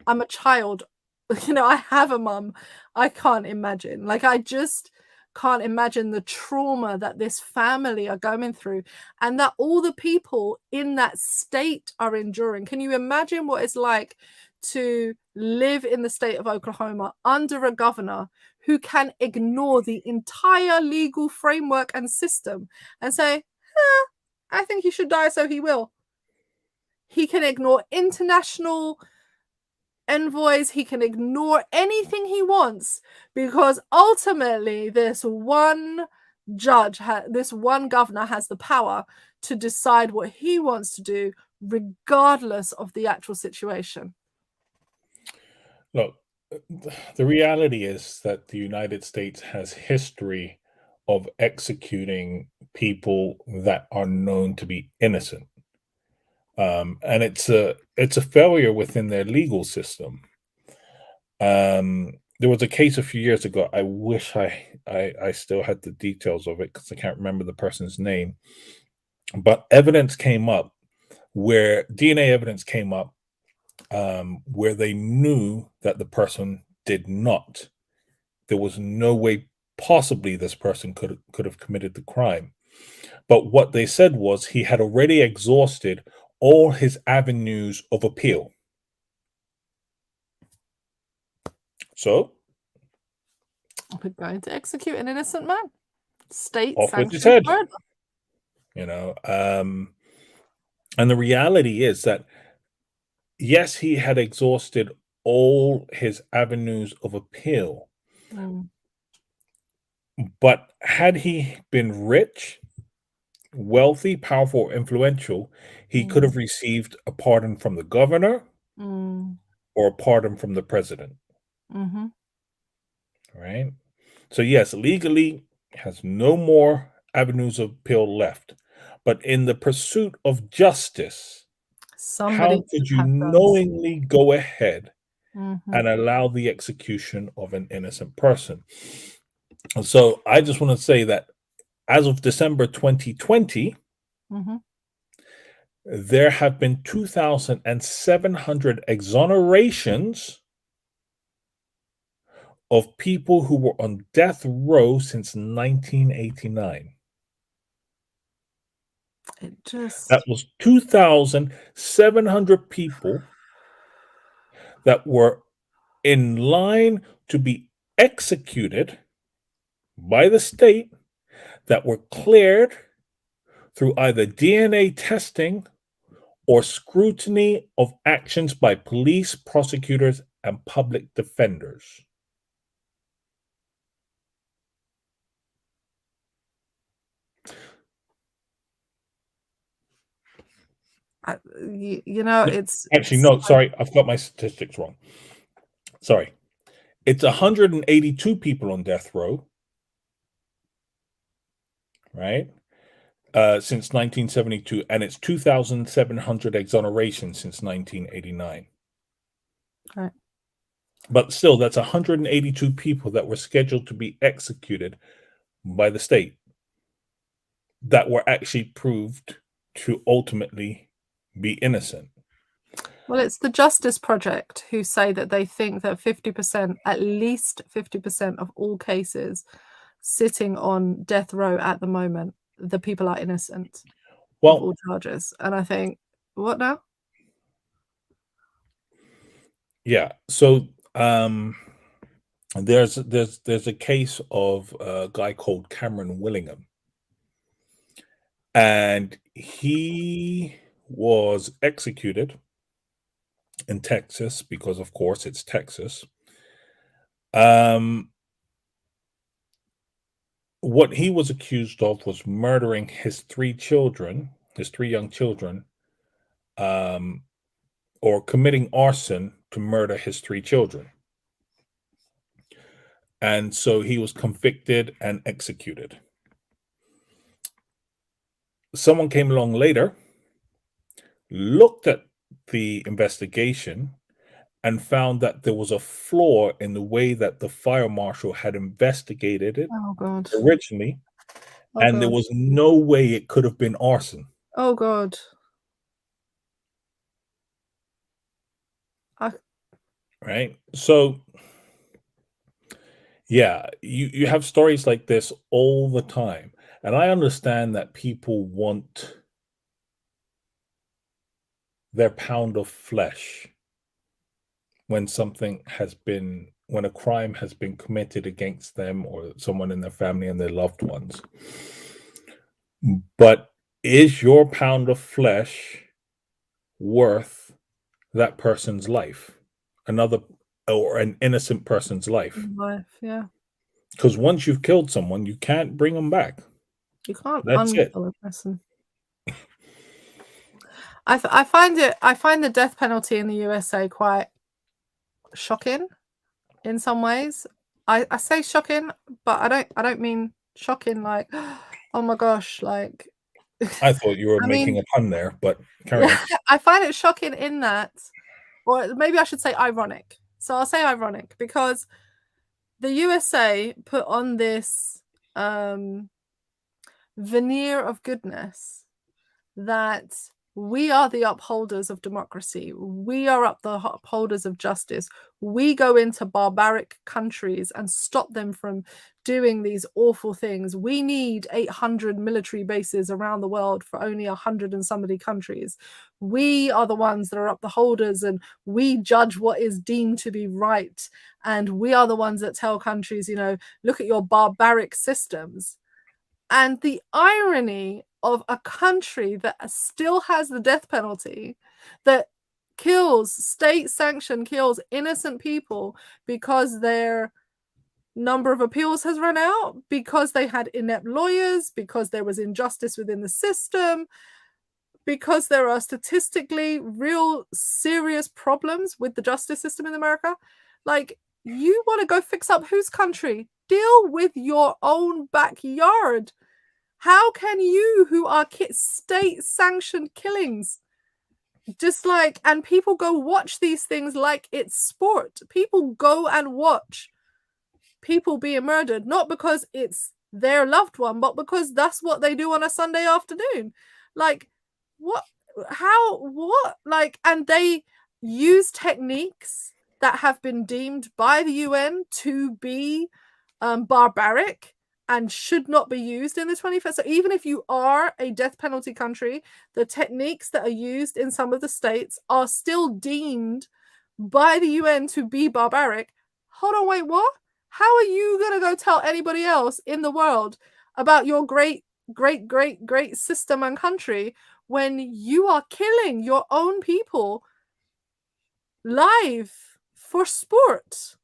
I'm a child. I have a mum. I can't imagine. I just can't imagine the trauma that this family are going through and that all the people in that state are enduring. Can you imagine what it's like to live in the state of Oklahoma under a governor who can ignore the entire legal framework and system and say, I think he should die, so he will. He can ignore international envoys, he can ignore anything he wants, because ultimately this one judge, this one governor has the power to decide what he wants to do, regardless of the actual situation.
Look, the reality is that the United States has history of executing people that are known to be innocent. And it's a failure within their legal system. There was a case a few years ago. I wish I still had the details of it because I can't remember the person's name. But evidence came up where DNA evidence came up where they knew that the person did not. There was no way possibly this person could have committed the crime. But what they said was he had already exhausted all his avenues of appeal. So
we're going to execute an innocent man. State
Off with his
sanctioned
head.
murder.
You know, and the reality is that, yes, he had exhausted all his avenues of appeal, but had he been rich, wealthy, powerful, or influential, he could have received a pardon from the governor or a pardon from the president. Right? So, yes, legally has no more avenues of appeal left. But in the pursuit of justice, how could you knowingly go ahead and allow the execution of an innocent person? And so I just want to say that as of December 2020, there have been 2,700 exonerations of people who were on death row since 1989. That was 2,700 people that were in line to be executed by the state, that were cleared through either DNA testing or scrutiny of actions by police, prosecutors, and public defenders.
It's
actually no, sorry, I've got my statistics wrong. Sorry, it's 182 people on death row, right? Since 1972, and it's 2,700 exonerations since 1989.
Right.
But still, that's 182 people that were scheduled to be executed by the state that were actually proved to ultimately be innocent.
Well, it's the Justice Project who say that they think that 50%, at least 50% of all cases sitting on death row at the moment, the people are innocent of all charges. And I think, what now?
Yeah. So there's a case of a guy called Cameron Willingham, and he was executed in Texas because, of course, it's Texas. What he was accused of was murdering his three young children, or committing arson to murder his three children. And so he was convicted and executed. Someone came along later, looked at the investigation, and found that there was a flaw in the way that the fire marshal had investigated it originally, and there was no way it could have been arson.
Oh, God.
Right? So, yeah, you have stories like this all the time. And I understand that people want their pound of flesh when a crime has been committed against them or someone in their family and their loved ones. But is your pound of flesh worth that person's life? Or an innocent person's life?
Yeah.
Because once you've killed someone, you can't bring them back.
You can't
That's it.
unkill a person. I find the death penalty in the USA quite shocking in some ways. I say shocking, but I don't mean shocking like, oh my gosh, like.
I thought you were making a pun there, but carry on.
I find it shocking in that, or maybe I should say ironic. So I'll say ironic because the USA put on this veneer of goodness that We are the upholders of democracy. We are the upholders of justice. We go into barbaric countries and stop them from doing these awful things. We need 800 military bases around the world for only 100 and somebody countries. We are the ones that are upholders, and we judge what is deemed to be right. And we are the ones that tell countries, you know, look at your barbaric systems. And the irony of a country that still has the death penalty, that kills, state-sanctioned kills innocent people because their number of appeals has run out, because they had inept lawyers, because there was injustice within the system, because there are statistically real serious problems with the justice system in America. Like, you want to go fix up whose country? Deal with your own backyard. How can you, who are state-sanctioned killings, just like, and people go watch these things like it's sport. People go and watch people being murdered, not because it's their loved one, but because that's what they do on a Sunday afternoon. Like, what? How? What? Like, and they use techniques that have been deemed by the UN to be barbaric and should not be used in the 21st. So even if you are a death penalty country, the techniques that are used in some of the states are still deemed by the UN to be barbaric. Hold on, wait, what? How are you going to go tell anybody else in the world about your great system and country when you are killing your own people live for sport?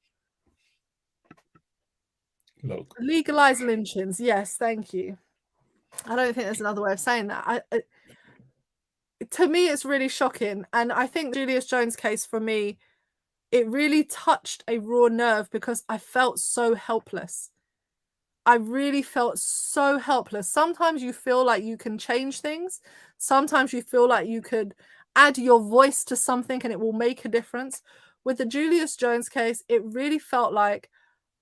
Look.
Legalize lynchings. Yes, thank you. I don't think there's another way of saying that. To me, it's really shocking. And I think Julius Jones' case, for me, it really touched a raw nerve because I felt so helpless. I really felt so helpless. Sometimes you feel like you can change things. Sometimes you feel like you could add your voice to something and it will make a difference. With the Julius Jones case, it really felt like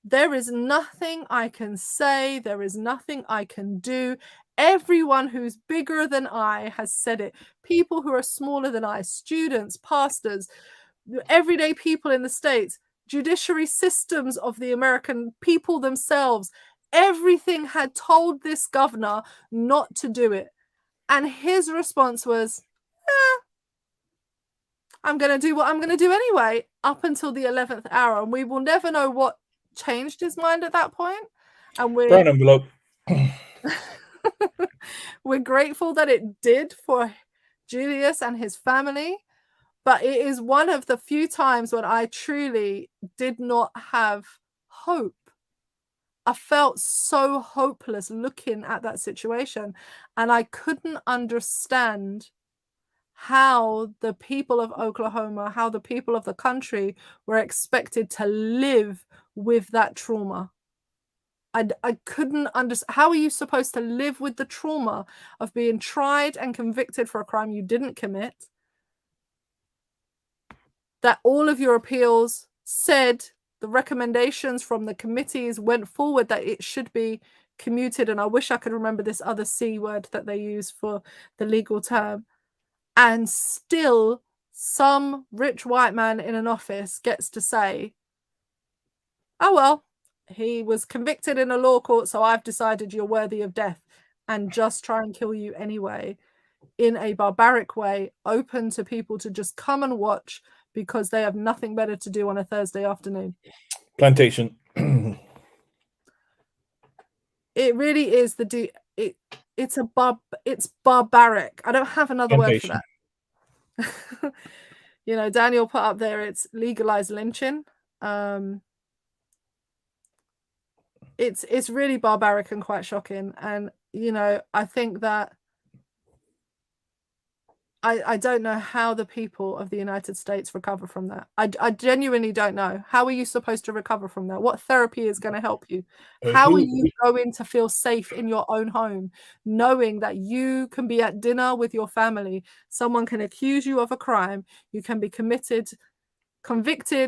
there is nothing I can say. There is nothing I can do. Everyone who's bigger than I has said it. People who are smaller than I, students, pastors, everyday people in the States, judiciary systems of the American people themselves, everything had told this governor not to do it. And his response was, I'm going to do what I'm going to do anyway, up until the 11th hour. And we will never know what changed his mind at that point. And
Brown envelope.
We're grateful that it did for Julius and his family. But it is one of the few times when I truly did not have hope. I felt so hopeless looking at that situation, and I couldn't understand how the people of Oklahoma, how the people of the country were expected to live with that trauma. I couldn't understand. How are you supposed to live with the trauma of being tried and convicted for a crime you didn't commit? That all of your appeals said the recommendations from the committees went forward that it should be commuted. And I wish I could remember this other C word that they use for the legal term. And still some rich white man in an office gets to say, oh, well, he was convicted in a law court, so I've decided you're worthy of death, and just try and kill you anyway, in a barbaric way, open to people to just come and watch because they have nothing better to do on a Thursday afternoon.
Plantation.
It really is it's barbaric. I don't have another
Plantation.
word for that. You know, Daniel put up there, it's legalized lynching. It's really barbaric and quite shocking. And, you know, I think that I don't know how the people of the United States recover from that. I genuinely don't know. How are you supposed to recover from that? What therapy is going to help you? How are you going to feel safe in your own home, knowing that you can be at dinner with your family, someone can accuse you of a crime, you can be convicted,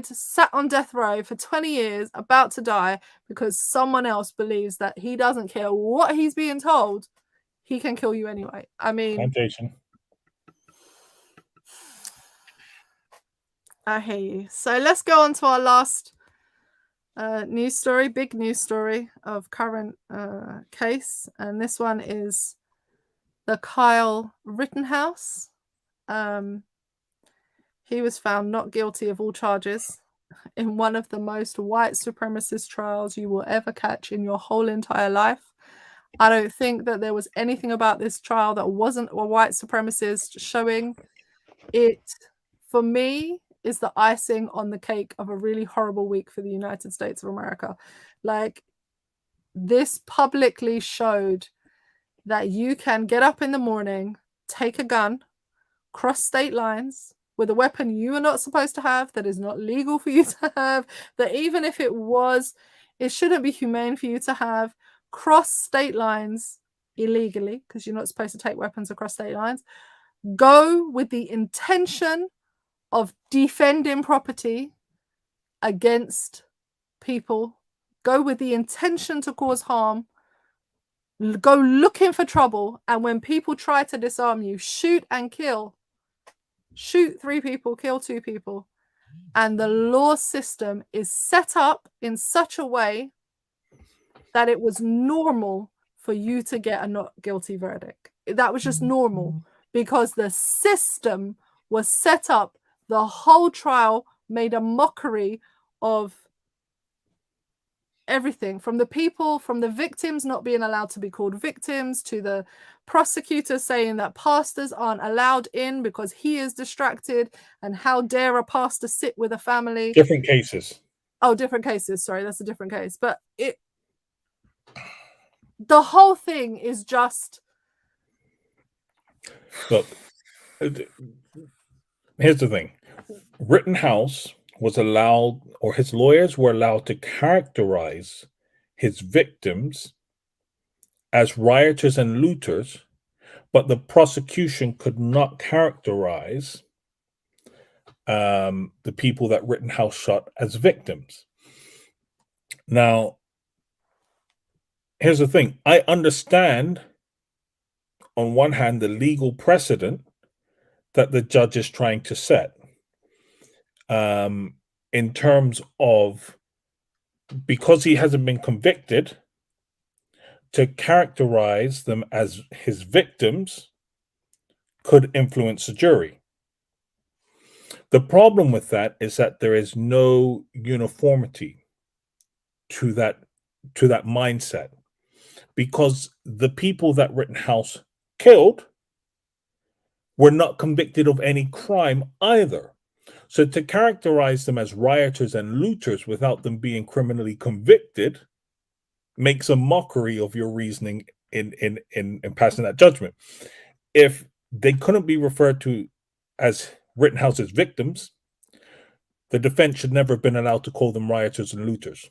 sat on death row for 20 years, about to die because someone else believes that he doesn't care what he's being told, he can kill you anyway. I mean,
Plantation.
I hear you. So let's go on to our last news story, big news story of current case. And this one is the Kyle Rittenhouse. He was found not guilty of all charges in one of the most white supremacist trials you will ever catch in your whole entire life. I don't think that there was anything about this trial that wasn't a white supremacist showing. It, for me, is the icing on the cake of a really horrible week for the United States of America. Like, this publicly showed that you can get up in the morning, take a gun, cross state lines with a weapon you are not supposed to have, that is not legal for you to have, that even if it was, it shouldn't be humane for you to have, cross state lines illegally, because you're not supposed to take weapons across state lines, go with the intention of defending property against people, go with the intention to cause harm, go looking for trouble, and when people try to disarm you, shoot and kill. Shoot 3 people, kill 2 people. And the law system is set up in such a way that it was normal for you to get a not guilty verdict. That was just normal because the system was set up. The whole trial made a mockery of everything, from the people, from the victims not being allowed to be called victims, to the prosecutor saying that pastors aren't allowed in because he is distracted, and how dare a pastor sit with a family.
Different cases.
Oh, different cases. Sorry, that's a different case. But the whole thing is just...
Look, here's the thing. Rittenhouse was allowed, or his lawyers were allowed, to characterize his victims as rioters and looters, but the prosecution could not characterize the people that Rittenhouse shot as victims. Now, here's the thing. I understand, on one hand, the legal precedent that the judge is trying to set, in terms of, because he hasn't been convicted, to characterize them as his victims could influence the jury. The problem with that is that there is no uniformity to that mindset, because the people that Rittenhouse killed were not convicted of any crime either. So to characterize them as rioters and looters without them being criminally convicted makes a mockery of your reasoning in passing that judgment. If they couldn't be referred to as Rittenhouse's victims, the defense should never have been allowed to call them rioters and looters.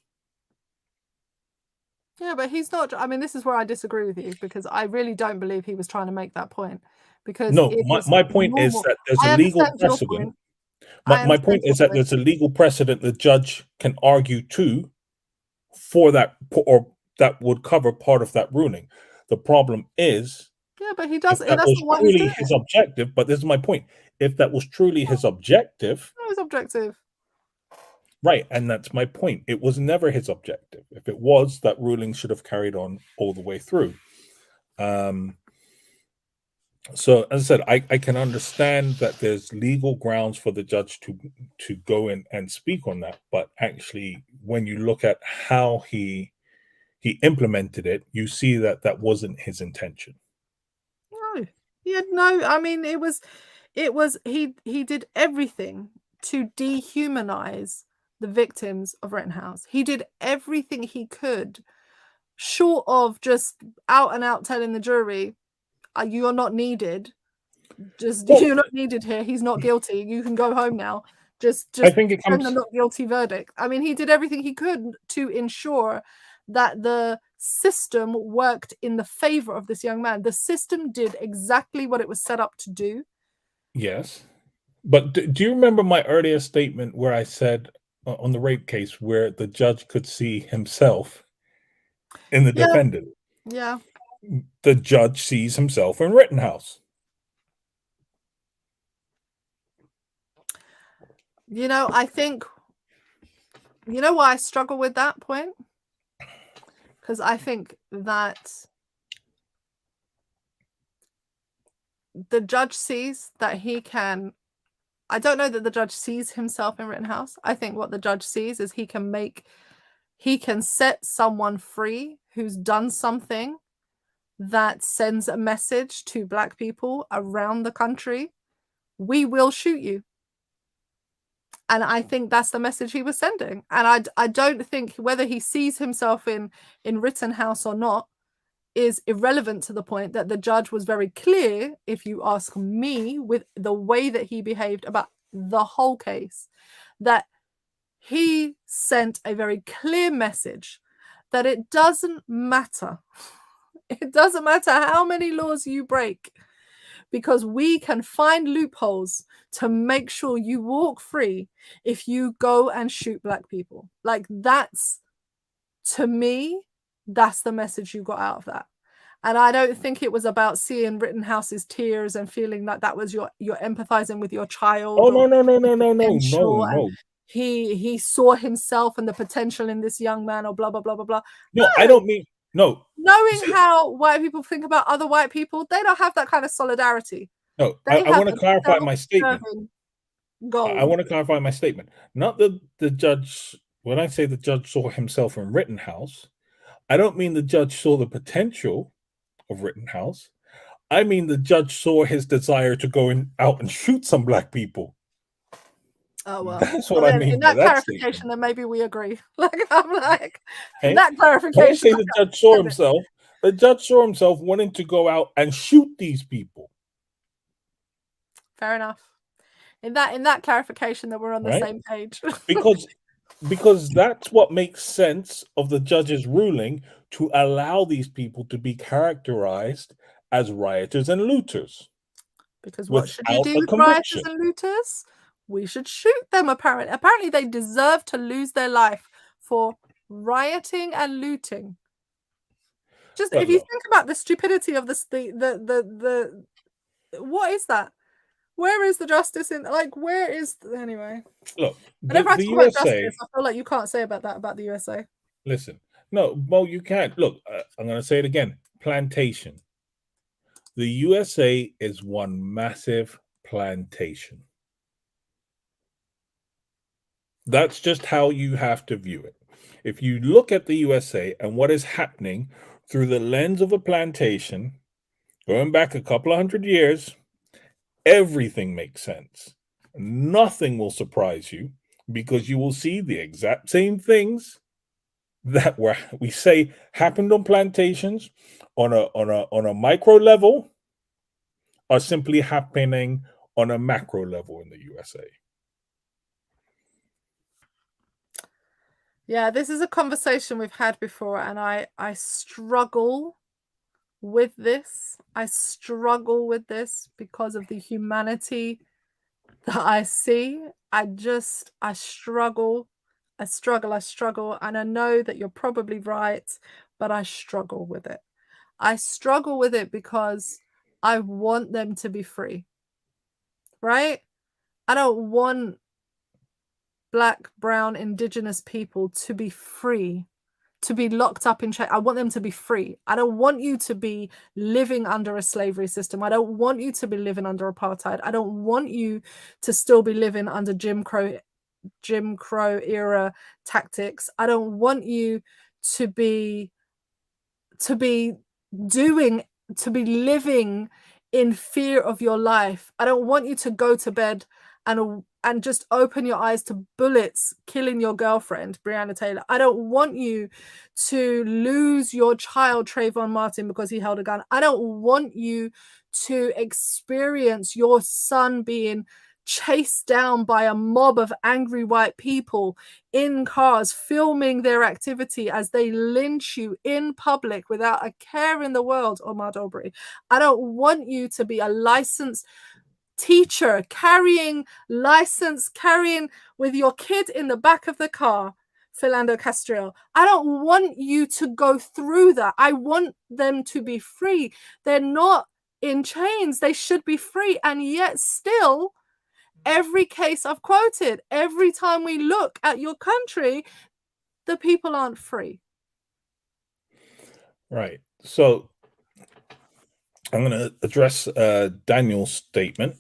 Yeah, but he's not. I mean, this is where I disagree with you, because I really don't believe he was trying to make that point. Because
no, my point is that there's a legal precedent. My point is that there's a legal precedent the judge can argue to for that, or that would cover part of that ruling. The problem is,
yeah, but he does.
That was truly his objective. But this is my point. If that was truly his objective,
that was objective.
Right, and that's my point. It was never his objective. If it was, that ruling should have carried on all the way through. So, as I said, I can understand that there's legal grounds for the judge to go in and speak on that, but actually, when you look at how he implemented it, you see that that wasn't his intention.
No, he had no. I mean, it was. He did everything to dehumanize the victims of Rittenhouse. He did everything he could, short of just out and out telling the jury, you are not needed. You're not needed here. He's not guilty. You can go home now. I think it comes a not guilty verdict. I mean, he did everything he could to ensure that the system worked in the favor of this young man. The system did exactly what it was set up to do.
Yes. But do you remember my earlier statement where I said on the rape case where the judge could see himself in the defendant?
Yeah.
The judge sees himself in Rittenhouse.
I think, why I struggle with that point? Because I think that the judge sees that he can. I don't know that the judge sees himself in Rittenhouse. I think what the judge sees is he can set someone free who's done something that sends a message to Black people around the country. We will shoot you. And I think that's the message he was sending. And I don't think whether he sees himself in Rittenhouse or not is irrelevant to the point that the judge was very clear, if you ask me, with the way that he behaved about the whole case, that he sent a very clear message that it doesn't matter. It doesn't matter how many laws you break, because we can find loopholes to make sure you walk free if you go and shoot Black people. Like, that's, to me, that's the message you got out of that. And I don't think it was about seeing Rittenhouse's tears and feeling like that was you're empathizing with your child.
Oh, no.
He saw himself and the potential in this young man, or blah, blah, blah, blah, blah.
No, I don't mean, no.
Knowing how white people think about other white people, they don't have that kind of solidarity.
No, I want to clarify my statement. I want to clarify my statement. Not that the judge, when I say the judge saw himself in Rittenhouse, I don't mean the judge saw the potential of Rittenhouse. I mean the judge saw his desire to go out and shoot some Black people.
Oh, well,
that's what I mean.
In that clarification,
statement.
Then maybe we agree. I'm like,
hey,
that clarification.
Don't say the judge saw himself. The judge saw himself wanting to go out and shoot these people.
Fair enough. In that clarification, that we're on the same page.
because that's what makes sense of the judge's ruling, to allow these people to be characterized as rioters and looters.
Because what should you do with rioters and looters? We should shoot them, apparently. Apparently, they deserve to lose their life for rioting and looting. Just if you think about the stupidity of this, the what is that? Where is the justice in? Like, where is anyway?
Look,
whenever I talk about justice, I feel like you can't say about the USA.
Listen, no, well, you can't. Look, I'm going to say it again. Plantation. The USA is one massive plantation. That's just how you have to view it. If you look at the USA and what is happening through the lens of a plantation, going back a couple of 100 years, everything makes sense. Nothing will surprise you, because you will see the exact same things that we say happened on plantations on a micro level are simply happening on a macro level in the USA.
Yeah, this is a conversation we've had before, and I struggle with this. I struggle with this because of the humanity that I see. I struggle. And I know that you're probably right, but I struggle with it. I struggle with it because I want them to be free, right? I don't want Black, brown, indigenous people to be free, to be locked up in chains. I want them to be free. I don't want you to be living under a slavery system. I don't want you to be living under apartheid. I don't want you to still be living under Jim Crow era tactics. I don't want you to be living in fear of your life. I don't want you to go to bed and just open your eyes to bullets killing your girlfriend, Breonna Taylor. I don't want you to lose your child, Trayvon Martin, because he held a gun. I don't want you to experience your son being chased down by a mob of angry white people in cars, filming their activity as they lynch you in public without a care in the world, Omar Dobry. I don't want you to be a licensed teacher carrying with your kid in the back of the car, Philando Castile. I don't want you to go through that. I want them to be free. They're not in chains. They should be free. And yet still, every case I've quoted, every time we look at your country, the people aren't free.
Right. So I'm going to address Daniel's statement,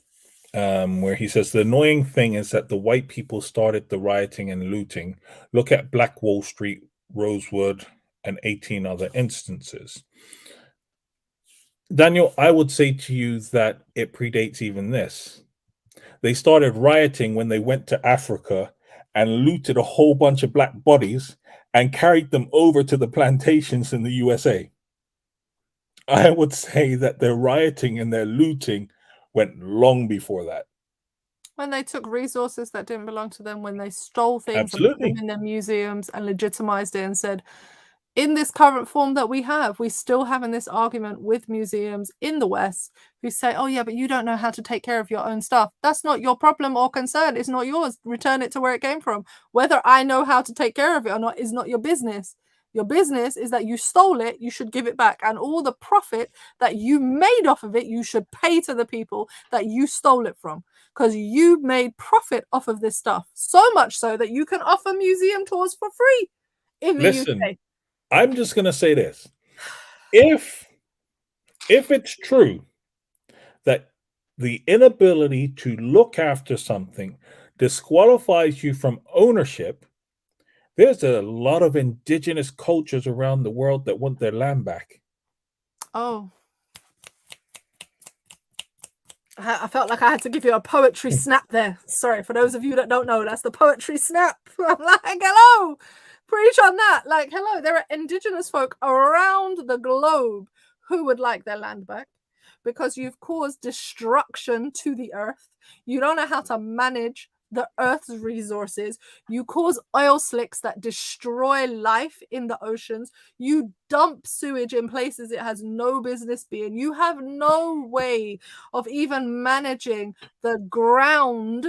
where he says the annoying thing is that the white people started the rioting and looting. Look at Black Wall Street, Rosewood, and 18 other instances. Daniel, I would say to you that it predates even this. They started rioting when they went to Africa and looted a whole bunch of black bodies and carried them over to the plantations in the USA. I would say that their rioting and their looting went long before that.
When they took resources that didn't belong to them, when they stole things and put them
Absolutely.
in their museums and legitimized it and said, in this current form that we have, we still having this argument with museums in the West who say, oh yeah, but you don't know how to take care of your own stuff. That's not your problem or concern. It's not yours. Return it to where it came from. Whether I know how to take care of it or not is not your business. Your business is that you stole it, you should give it back. And all the profit that you made off of it, you should pay to the people that you stole it from. Because you made profit off of this stuff. So much so that you can offer museum tours for free in the
Listen,
UK.
I'm just going to say this. If it's true that the inability to look after something disqualifies you from ownership, there's a lot of indigenous cultures around the world that want their land back.
Oh. I felt like I had to give you a poetry snap there. Sorry, for those of you that don't know, that's the poetry snap. I'm like, hello, preach on that. Like, hello, there are indigenous folk around the globe who would like their land back because you've caused destruction to the earth. You don't know how to manage the earth's resources. You cause oil slicks that destroy life in the oceans. You dump sewage in places it has no business being. You have no way of even managing the ground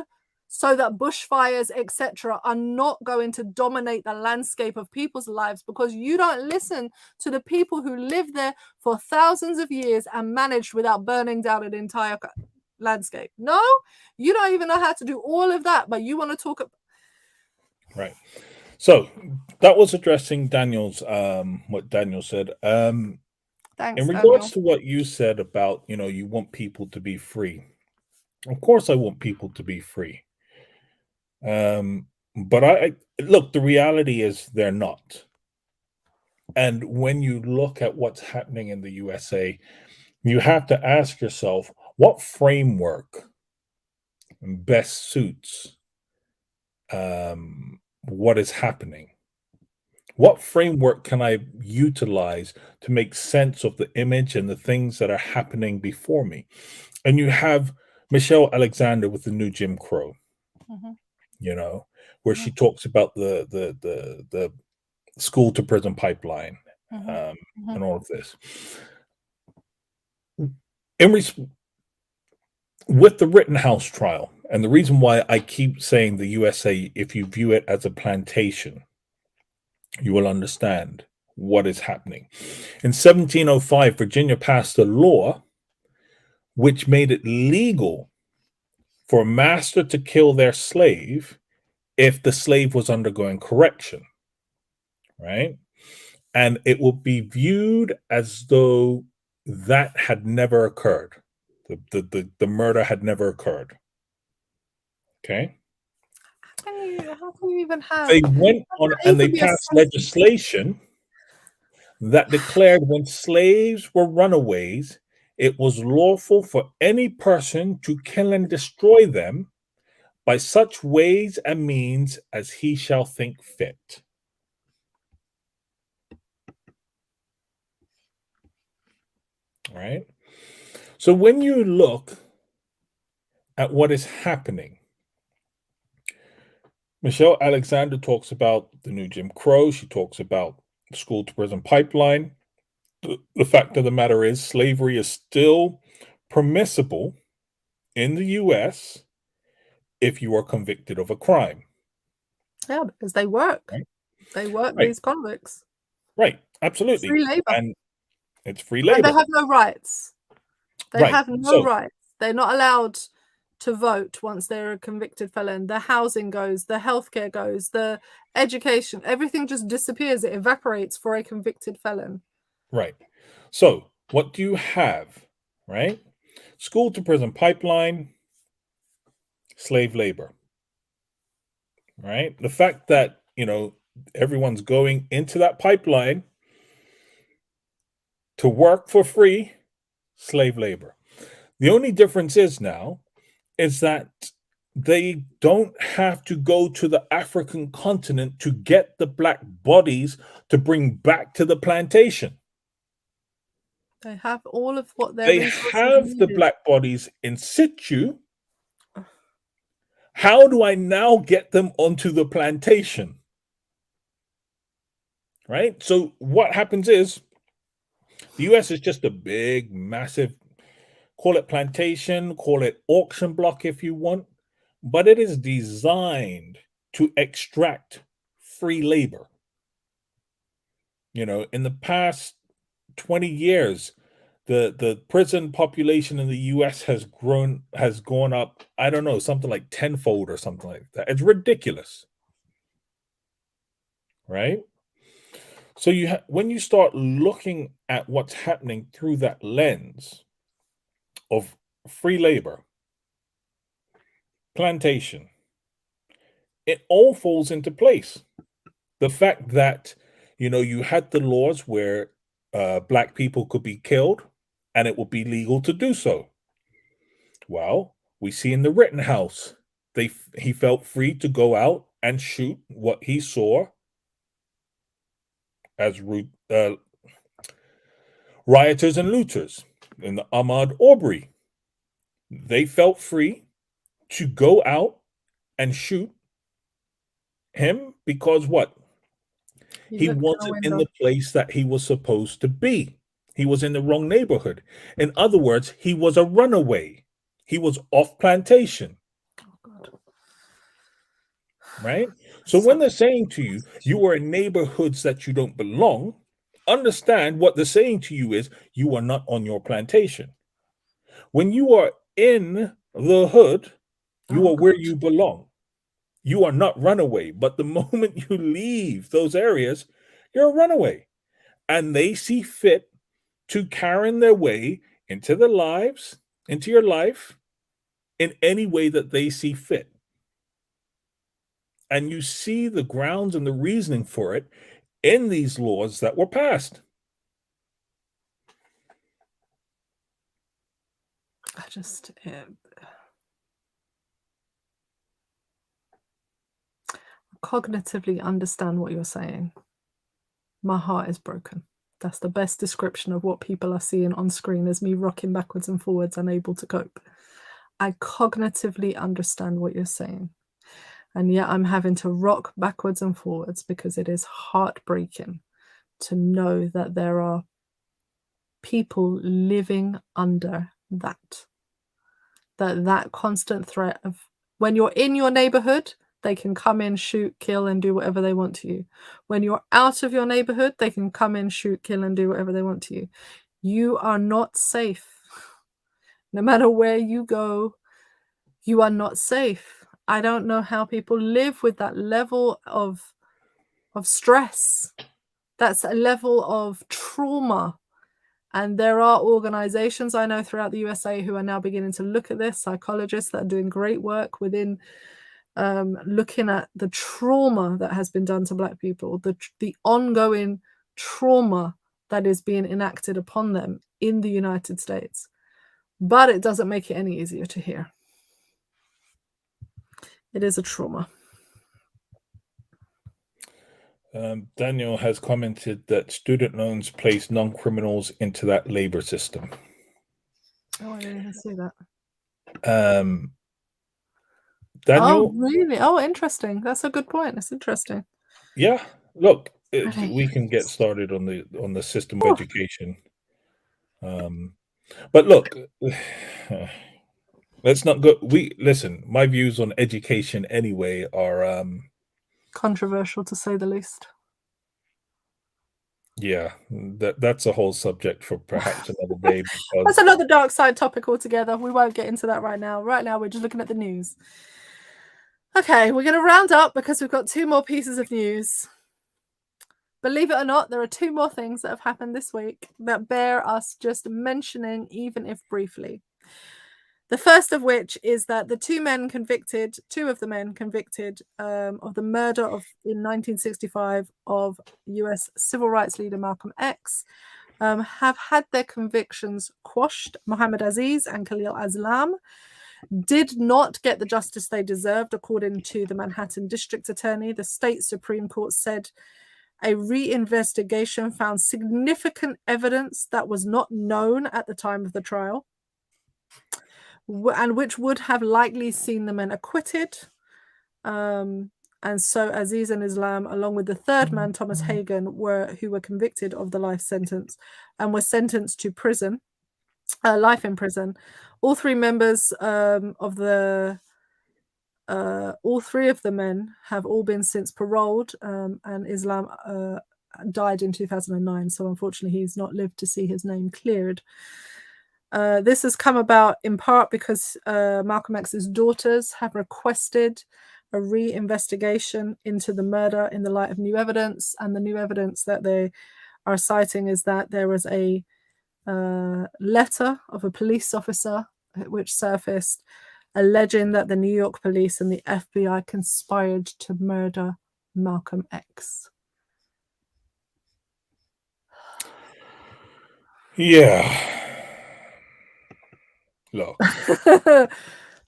so that bushfires, etc., are not going to dominate the landscape of people's lives because you don't listen to the people who lived there for thousands of years and managed without burning down an entire landscape. No, you don't even know how to do all of that, but you want to talk about.
Right. So that was addressing Daniel's what Daniel said.
Thanks,
In
Daniel.
regards to what you said about, you want people to be free. Of course I want people to be free. But I look, the reality is they're not. And when you look at what's happening in the USA, you have to ask yourself, what framework best suits what is happening? What framework can I utilize to make sense of the image and the things that are happening before me? And you have Michelle Alexander with the new Jim Crow, where she talks about the school to prison pipeline and all of this. With the Rittenhouse trial, and the reason why I keep saying the USA, if you view it as a plantation, you will understand what is happening. In 1705, Virginia passed a law which made it legal for a master to kill their slave if the slave was undergoing correction, right? And it will be viewed as though that had never occurred. The murder had never occurred. Okay?
How can you even have?
They went on and they passed legislation that declared when slaves were runaways, it was lawful for any person to kill and destroy them by such ways and means as he shall think fit. All right. So when you look at what is happening, Michelle Alexander talks about the new Jim Crow. She talks about the school to prison pipeline. The fact of the matter is, slavery is still permissible in the U.S. if you are convicted of a crime.
Yeah, because they work. Right? They work these convicts.
Right, absolutely.
Free labor.
And it's free labor.
And they have no rights. They have no rights. They're not allowed to vote once they're a convicted felon. The housing goes, the healthcare goes, the education, everything just disappears. It evaporates for a convicted felon.
Right. So what do you have, right? School to prison pipeline, slave labor, right? The fact that, everyone's going into that pipeline to work for free, slave labor. The only difference is now is that they don't have to go to the African continent to get the black bodies to bring back to the plantation.
They have all of what
they have the black bodies in situ. How do I now get them onto the plantation? Right? So what happens is the US is just a big, massive, call it plantation, call it auction block if you want, but it is designed to extract free labor. In the past 20 years, the prison population in the US has gone up, I don't know, something like tenfold or something like that. It's ridiculous. Right? So when you start looking at what's happening through that lens of free labor, plantation, it all falls into place. The fact that, you had the laws where black people could be killed and it would be legal to do so. Well, we see in the Rittenhouse, he felt free to go out and shoot what he saw as rioters and looters. In the Ahmaud Arbery, they felt free to go out and shoot him because what? He wasn't in the place that he was supposed to be. He was in the wrong neighborhood. In other words, he was a runaway. He was off plantation.
Oh, God.
Right? So when they're saying to you, you are in neighborhoods that you don't belong, understand what they're saying to you is you are not on your plantation. When you are in the hood, you are where you belong. You are not runaway. But the moment you leave those areas, you're a runaway. And they see fit to carry their way into your life in any way that they see fit. And you see the grounds and the reasoning for it in these laws that were passed.
I just cognitively understand what you're saying. My heart is broken. That's the best description of what people are seeing on screen as me rocking backwards and forwards, unable to cope. I cognitively understand what you're saying. And yet I'm having to rock backwards and forwards because it is heartbreaking to know that there are people living under that constant threat of when you're in your neighborhood, they can come in, shoot, kill, and do whatever they want to you. When you're out of your neighborhood, they can come in, shoot, kill, and do whatever they want to you. You are not safe. No matter where you go, you are not safe. I don't know how people live with that level of stress. That's a level of trauma. And there are organizations I know throughout the USA who are now beginning to look at this, psychologists that are doing great work within looking at the trauma that has been done to Black people, the ongoing trauma that is being enacted upon them in the United States. But it doesn't make it any easier to hear. It is a trauma.
Daniel has commented that student loans place non-criminals into that labor system.
Oh, I didn't even see that.
Daniel?
Oh, really? Oh, interesting. That's a good point. That's interesting.
Yeah. Look, we can get started on the system of education. But look, let's not go. Listen. My views on education, anyway, are
controversial to say the least.
Yeah, that's a whole subject for perhaps another day. Because
that's another dark side topic altogether. We won't get into that right now. Right now, we're just looking at the news. Okay, we're going to round up because we've got 2 more pieces of news. Believe it or not, there are 2 more things that have happened this week that bear us just mentioning, even if briefly. The first of which is that the 2 of the men convicted of the murder in 1965 of US civil rights leader Malcolm X have had their convictions quashed. Mohammed Aziz and Khalil Aslam did not get the justice they deserved, according to the Manhattan District Attorney. The state Supreme Court said a reinvestigation found significant evidence that was not known at the time of the trial, and which would have likely seen the men acquitted. And so Aziz and Islam, along with the 3rd man, Thomas Hagen, who were convicted of the life sentence and were sentenced to prison, life in prison. All 3 members all 3 of the men have all been since paroled, and Islam died in 2009. So unfortunately, he's not lived to see his name cleared. This has come about in part because Malcolm X's daughters have requested a reinvestigation into the murder in the light of new evidence, and the new evidence that they are citing is that there was a letter of a police officer which surfaced alleging that the New York police and the FBI conspired to murder Malcolm X.
yeah. Look.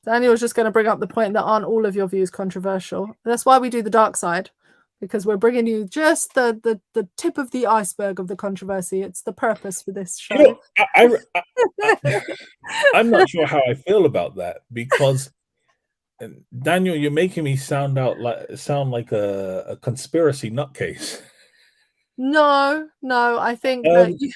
Daniel was just going to bring up the point that aren't all of your views controversial. That's why we do the dark side, because we're bringing you just the tip of the iceberg of the controversy. It's the purpose for this show.
You know, I'm not sure how I feel about that, because Daniel, you're making me sound like a conspiracy nutcase.
No, I think that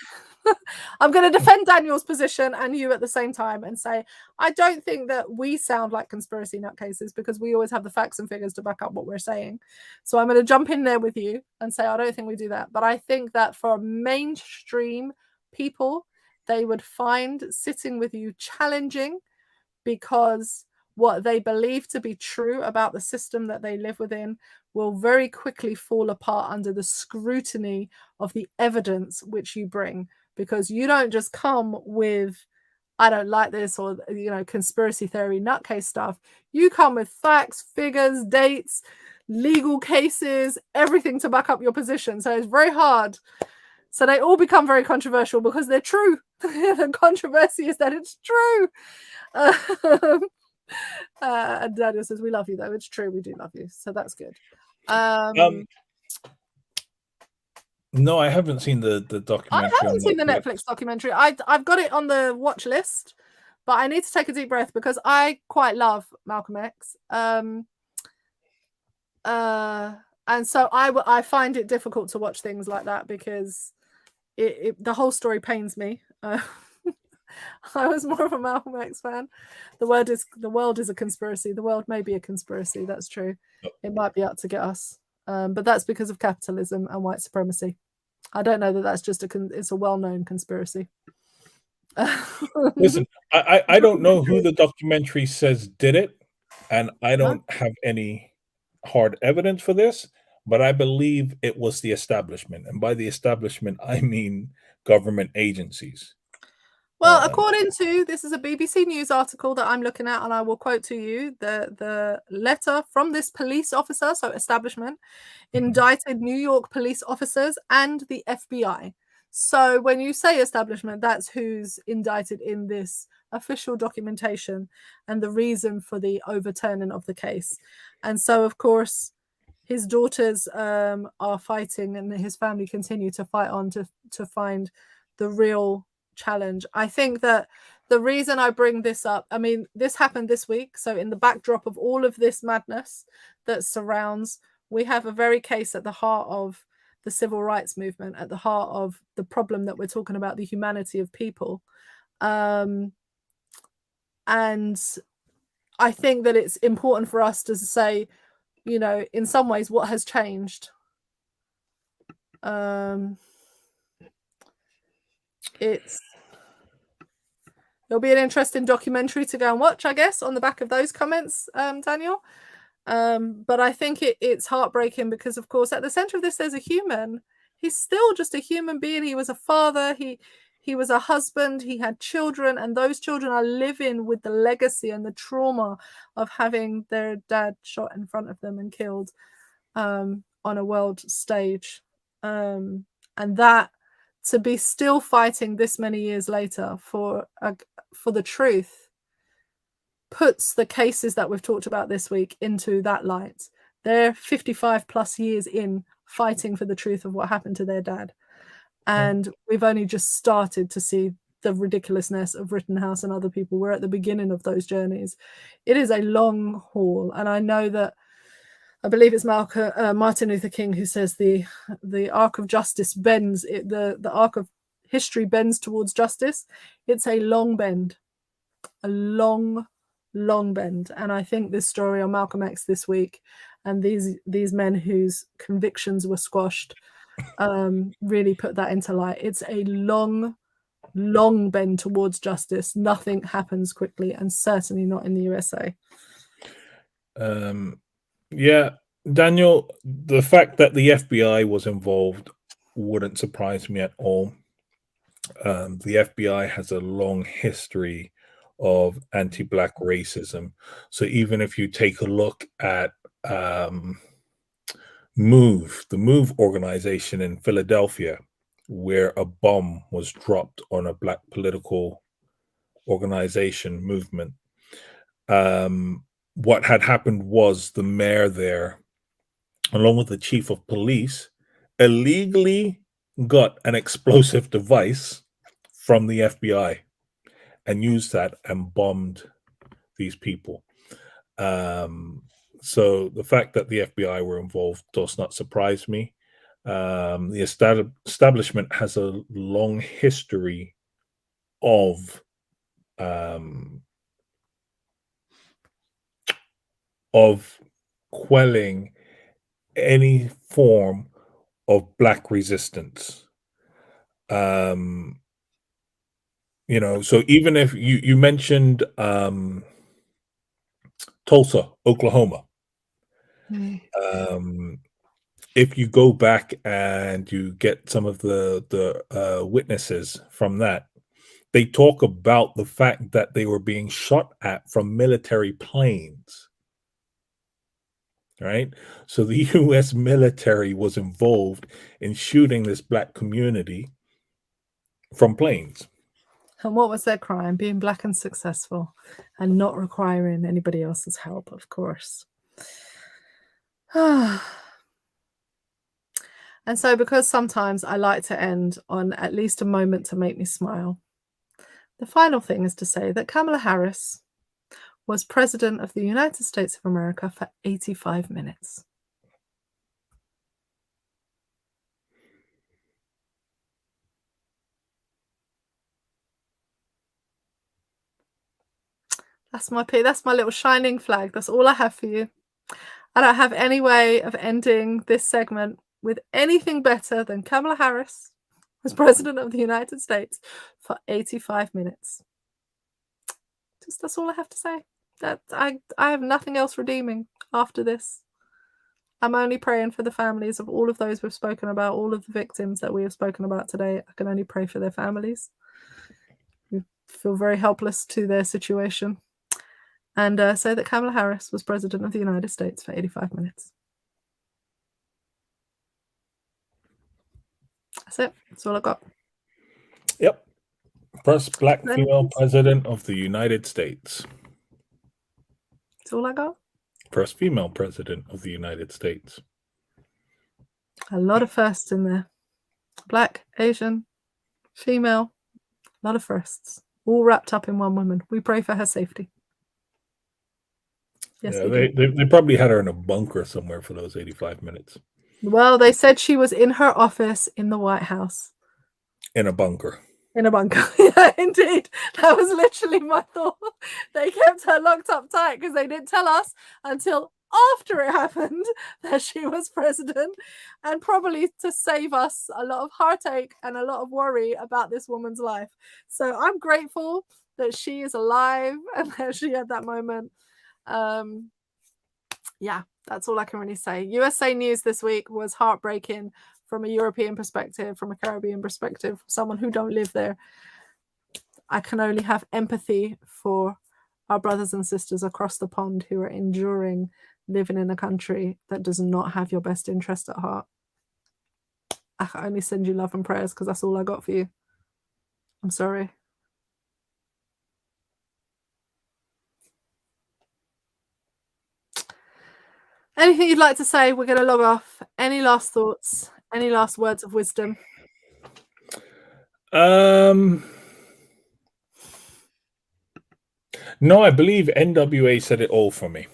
I'm going to defend Daniel's position and you at the same time and say, I don't think that we sound like conspiracy nutcases, because we always have the facts and figures to back up what we're saying. So I'm going to jump in there with you and say, I don't think we do that. But I think that for mainstream people, they would find sitting with you challenging, because what they believe to be true about the system that they live within will very quickly fall apart under the scrutiny of the evidence which you bring. Because you don't just come with, I don't like this, or, conspiracy theory nutcase stuff. You come with facts, figures, dates, legal cases, everything to back up your position. So it's very hard. So they all become very controversial because they're true. The controversy is that it's true. And Daniel says, we love you, though. It's true. We do love you. So that's good.
No, I haven't seen the documentary.
I haven't seen the Netflix documentary. I've got it on the watch list, but I need to take a deep breath because I quite love Malcolm X. And so I find it difficult to watch things like that because the whole story pains me. I was more of a Malcolm X fan. The world is a conspiracy. The world may be a conspiracy. That's true. It might be out to get us. But that's because of capitalism and white supremacy. I don't know that that's just it's a well-known conspiracy.
Listen, I don't know who the documentary says did it, and I don't have any hard evidence for this, but I believe it was the establishment. And by the establishment, I mean government agencies.
Well, according to, this is a BBC News article that I'm looking at, and I will quote to you the letter from this police officer, so establishment, indicted New York police officers and the FBI. So when you say establishment, that's who's indicted in this official documentation and the reason for the overturning of the case. And so, of course, his daughters are fighting, and his family continue to fight on to find the real challenge. I think that the reason I bring this up, I mean, this happened this week. So in the backdrop of all of this madness that surrounds, we have a very case at the heart of the civil rights movement, at the heart of the problem that we're talking about, the humanity of people. And I think that it's important for us to say, in some ways, what has changed. It'll be an interesting documentary to go and watch, I guess, on the back of those comments, Daniel. But I think it's heartbreaking because, of course, at the center of this, there's a human. He's still just a human being. He was a father. He was a husband. He had children, and those children are living with the legacy and the trauma of having their dad shot in front of them and killed on a world stage. And that, to be still fighting this many years later for the truth, puts the cases that we've talked about this week into that light. They're 55 plus years in fighting for the truth of what happened to their dad. And we've only just started to see the ridiculousness of Rittenhouse and other people. We're at the beginning of those journeys. It is a long haul. And I know that, I believe it's Martin Luther King who says the arc of justice bends, the arc of history bends towards justice. It's a long bend, a long bend. And I think this story on Malcolm X this week and these men whose convictions were squashed really put that into light. It's a long bend towards justice. Nothing happens quickly, and certainly not in the USA.
Yeah, Daniel, the fact that the FBI was involved wouldn't surprise me at all. The FBI has a long history of anti-Black racism. So even if you take a look at the MOVE organization in Philadelphia, where a bomb was dropped on a Black political organization movement, what had happened was the mayor there, along with the chief of police, illegally got an explosive device from the FBI and used that and bombed these people. So the fact that the FBI were involved does not surprise me. The establishment has a long history of quelling any form of Black resistance. You know, so even if you mentioned Tulsa, Oklahoma, if you go back and you get some of the witnesses from that, they talk about the fact that they were being shot at from military planes. Right? So the US military was involved in shooting this Black community from planes.
And what was their crime? Being Black and successful and not requiring anybody else's help, of course. And so, because sometimes I like to end on at least a moment to make me smile, the final thing is to say that Kamala Harris was President of the United States of America for 85 minutes. That's my little shining flag. That's all I have for you. I don't have any way of ending this segment with anything better than Kamala Harris was President of the United States for 85 minutes. Just that's all I have to say. That I have nothing else redeeming after this. I'm only praying for the families of all of those we've spoken about, all of the victims that we have spoken about today. I can only pray for their families. We feel very helpless to their situation. And say that Kamala Harris was President of the United States for 85 minutes. That's it. That's all I got.
Yep. First Black female president of the United States.
That's all I got.
First female president of the United States.
A lot of firsts in there. Black, Asian, female, a lot of firsts. All wrapped up in one woman. We pray for her safety.
Yes, yeah, they probably had her in a bunker somewhere for those 85 minutes.
Well, they said she was in her office in the White House.
In a bunker.
In a bunker. Yeah, indeed. That was literally my thought. They kept her locked up tight because they didn't tell us until after it happened that she was president, and probably to save us a lot of heartache and a lot of worry about this woman's life. So I'm grateful that she is alive and that she had that moment. Yeah, that's all I can really say. USA News this week was heartbreaking from a European perspective, from a Caribbean perspective, someone who don't live there. I can only have empathy for our brothers and sisters across the pond who are enduring living in a country that does not have your best interest at heart. I can only send you love and prayers because that's all I got for you. I'm sorry. Anything you'd like to say? We're going to log off. Any last thoughts? Any last words of wisdom?
No, I believe NWA said it all for me.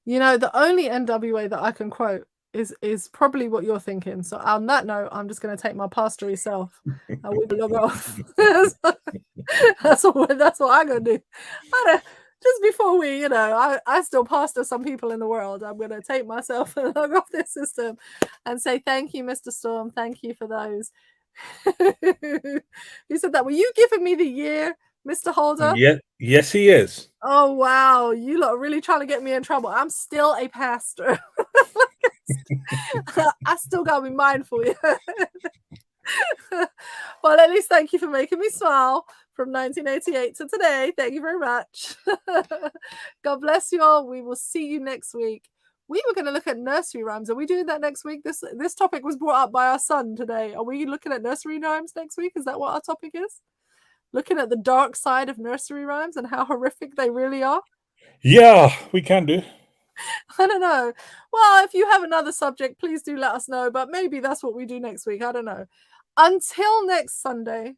You know, the only NWA that I can quote is probably what you're thinking. So on that note, I'm just going to take my pastory self and we log off. That's what I'm going to do. Just before we, I still pastor some people in the world. I'm going to take myself and log off this system and say thank you, Mr. Storm. Thank you for those who said that. Were you giving me the year, Mr. Holder?
Yeah, yes, he is.
Oh, wow. You lot are really trying to get me in trouble. I'm still a pastor. I still got to be mindful. Well, at least thank you for making me smile from 1988 to today. Thank you very much. God bless you all. We will see you next week. We were going to look at nursery rhymes. Are we doing that next week? This topic was brought up by our son today. Are we looking at nursery rhymes next week? Is that what our topic is? Looking at the dark side of nursery rhymes and how horrific they really are?
Yeah, we can do.
I don't know. Well, if you have another subject, please do let us know. But maybe that's what we do next week. I don't know. Until next Sunday,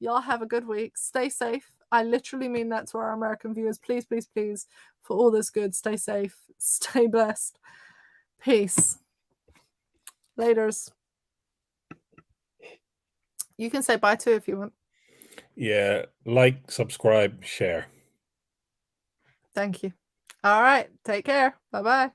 y'all have a good week. Stay safe. I literally mean that to our American viewers. Please, please, please, for all this good, stay safe. Stay blessed. Peace. Laters. You can say bye too if you want.
Yeah, like, subscribe, share.
Thank you. All right. Take care. Bye-bye.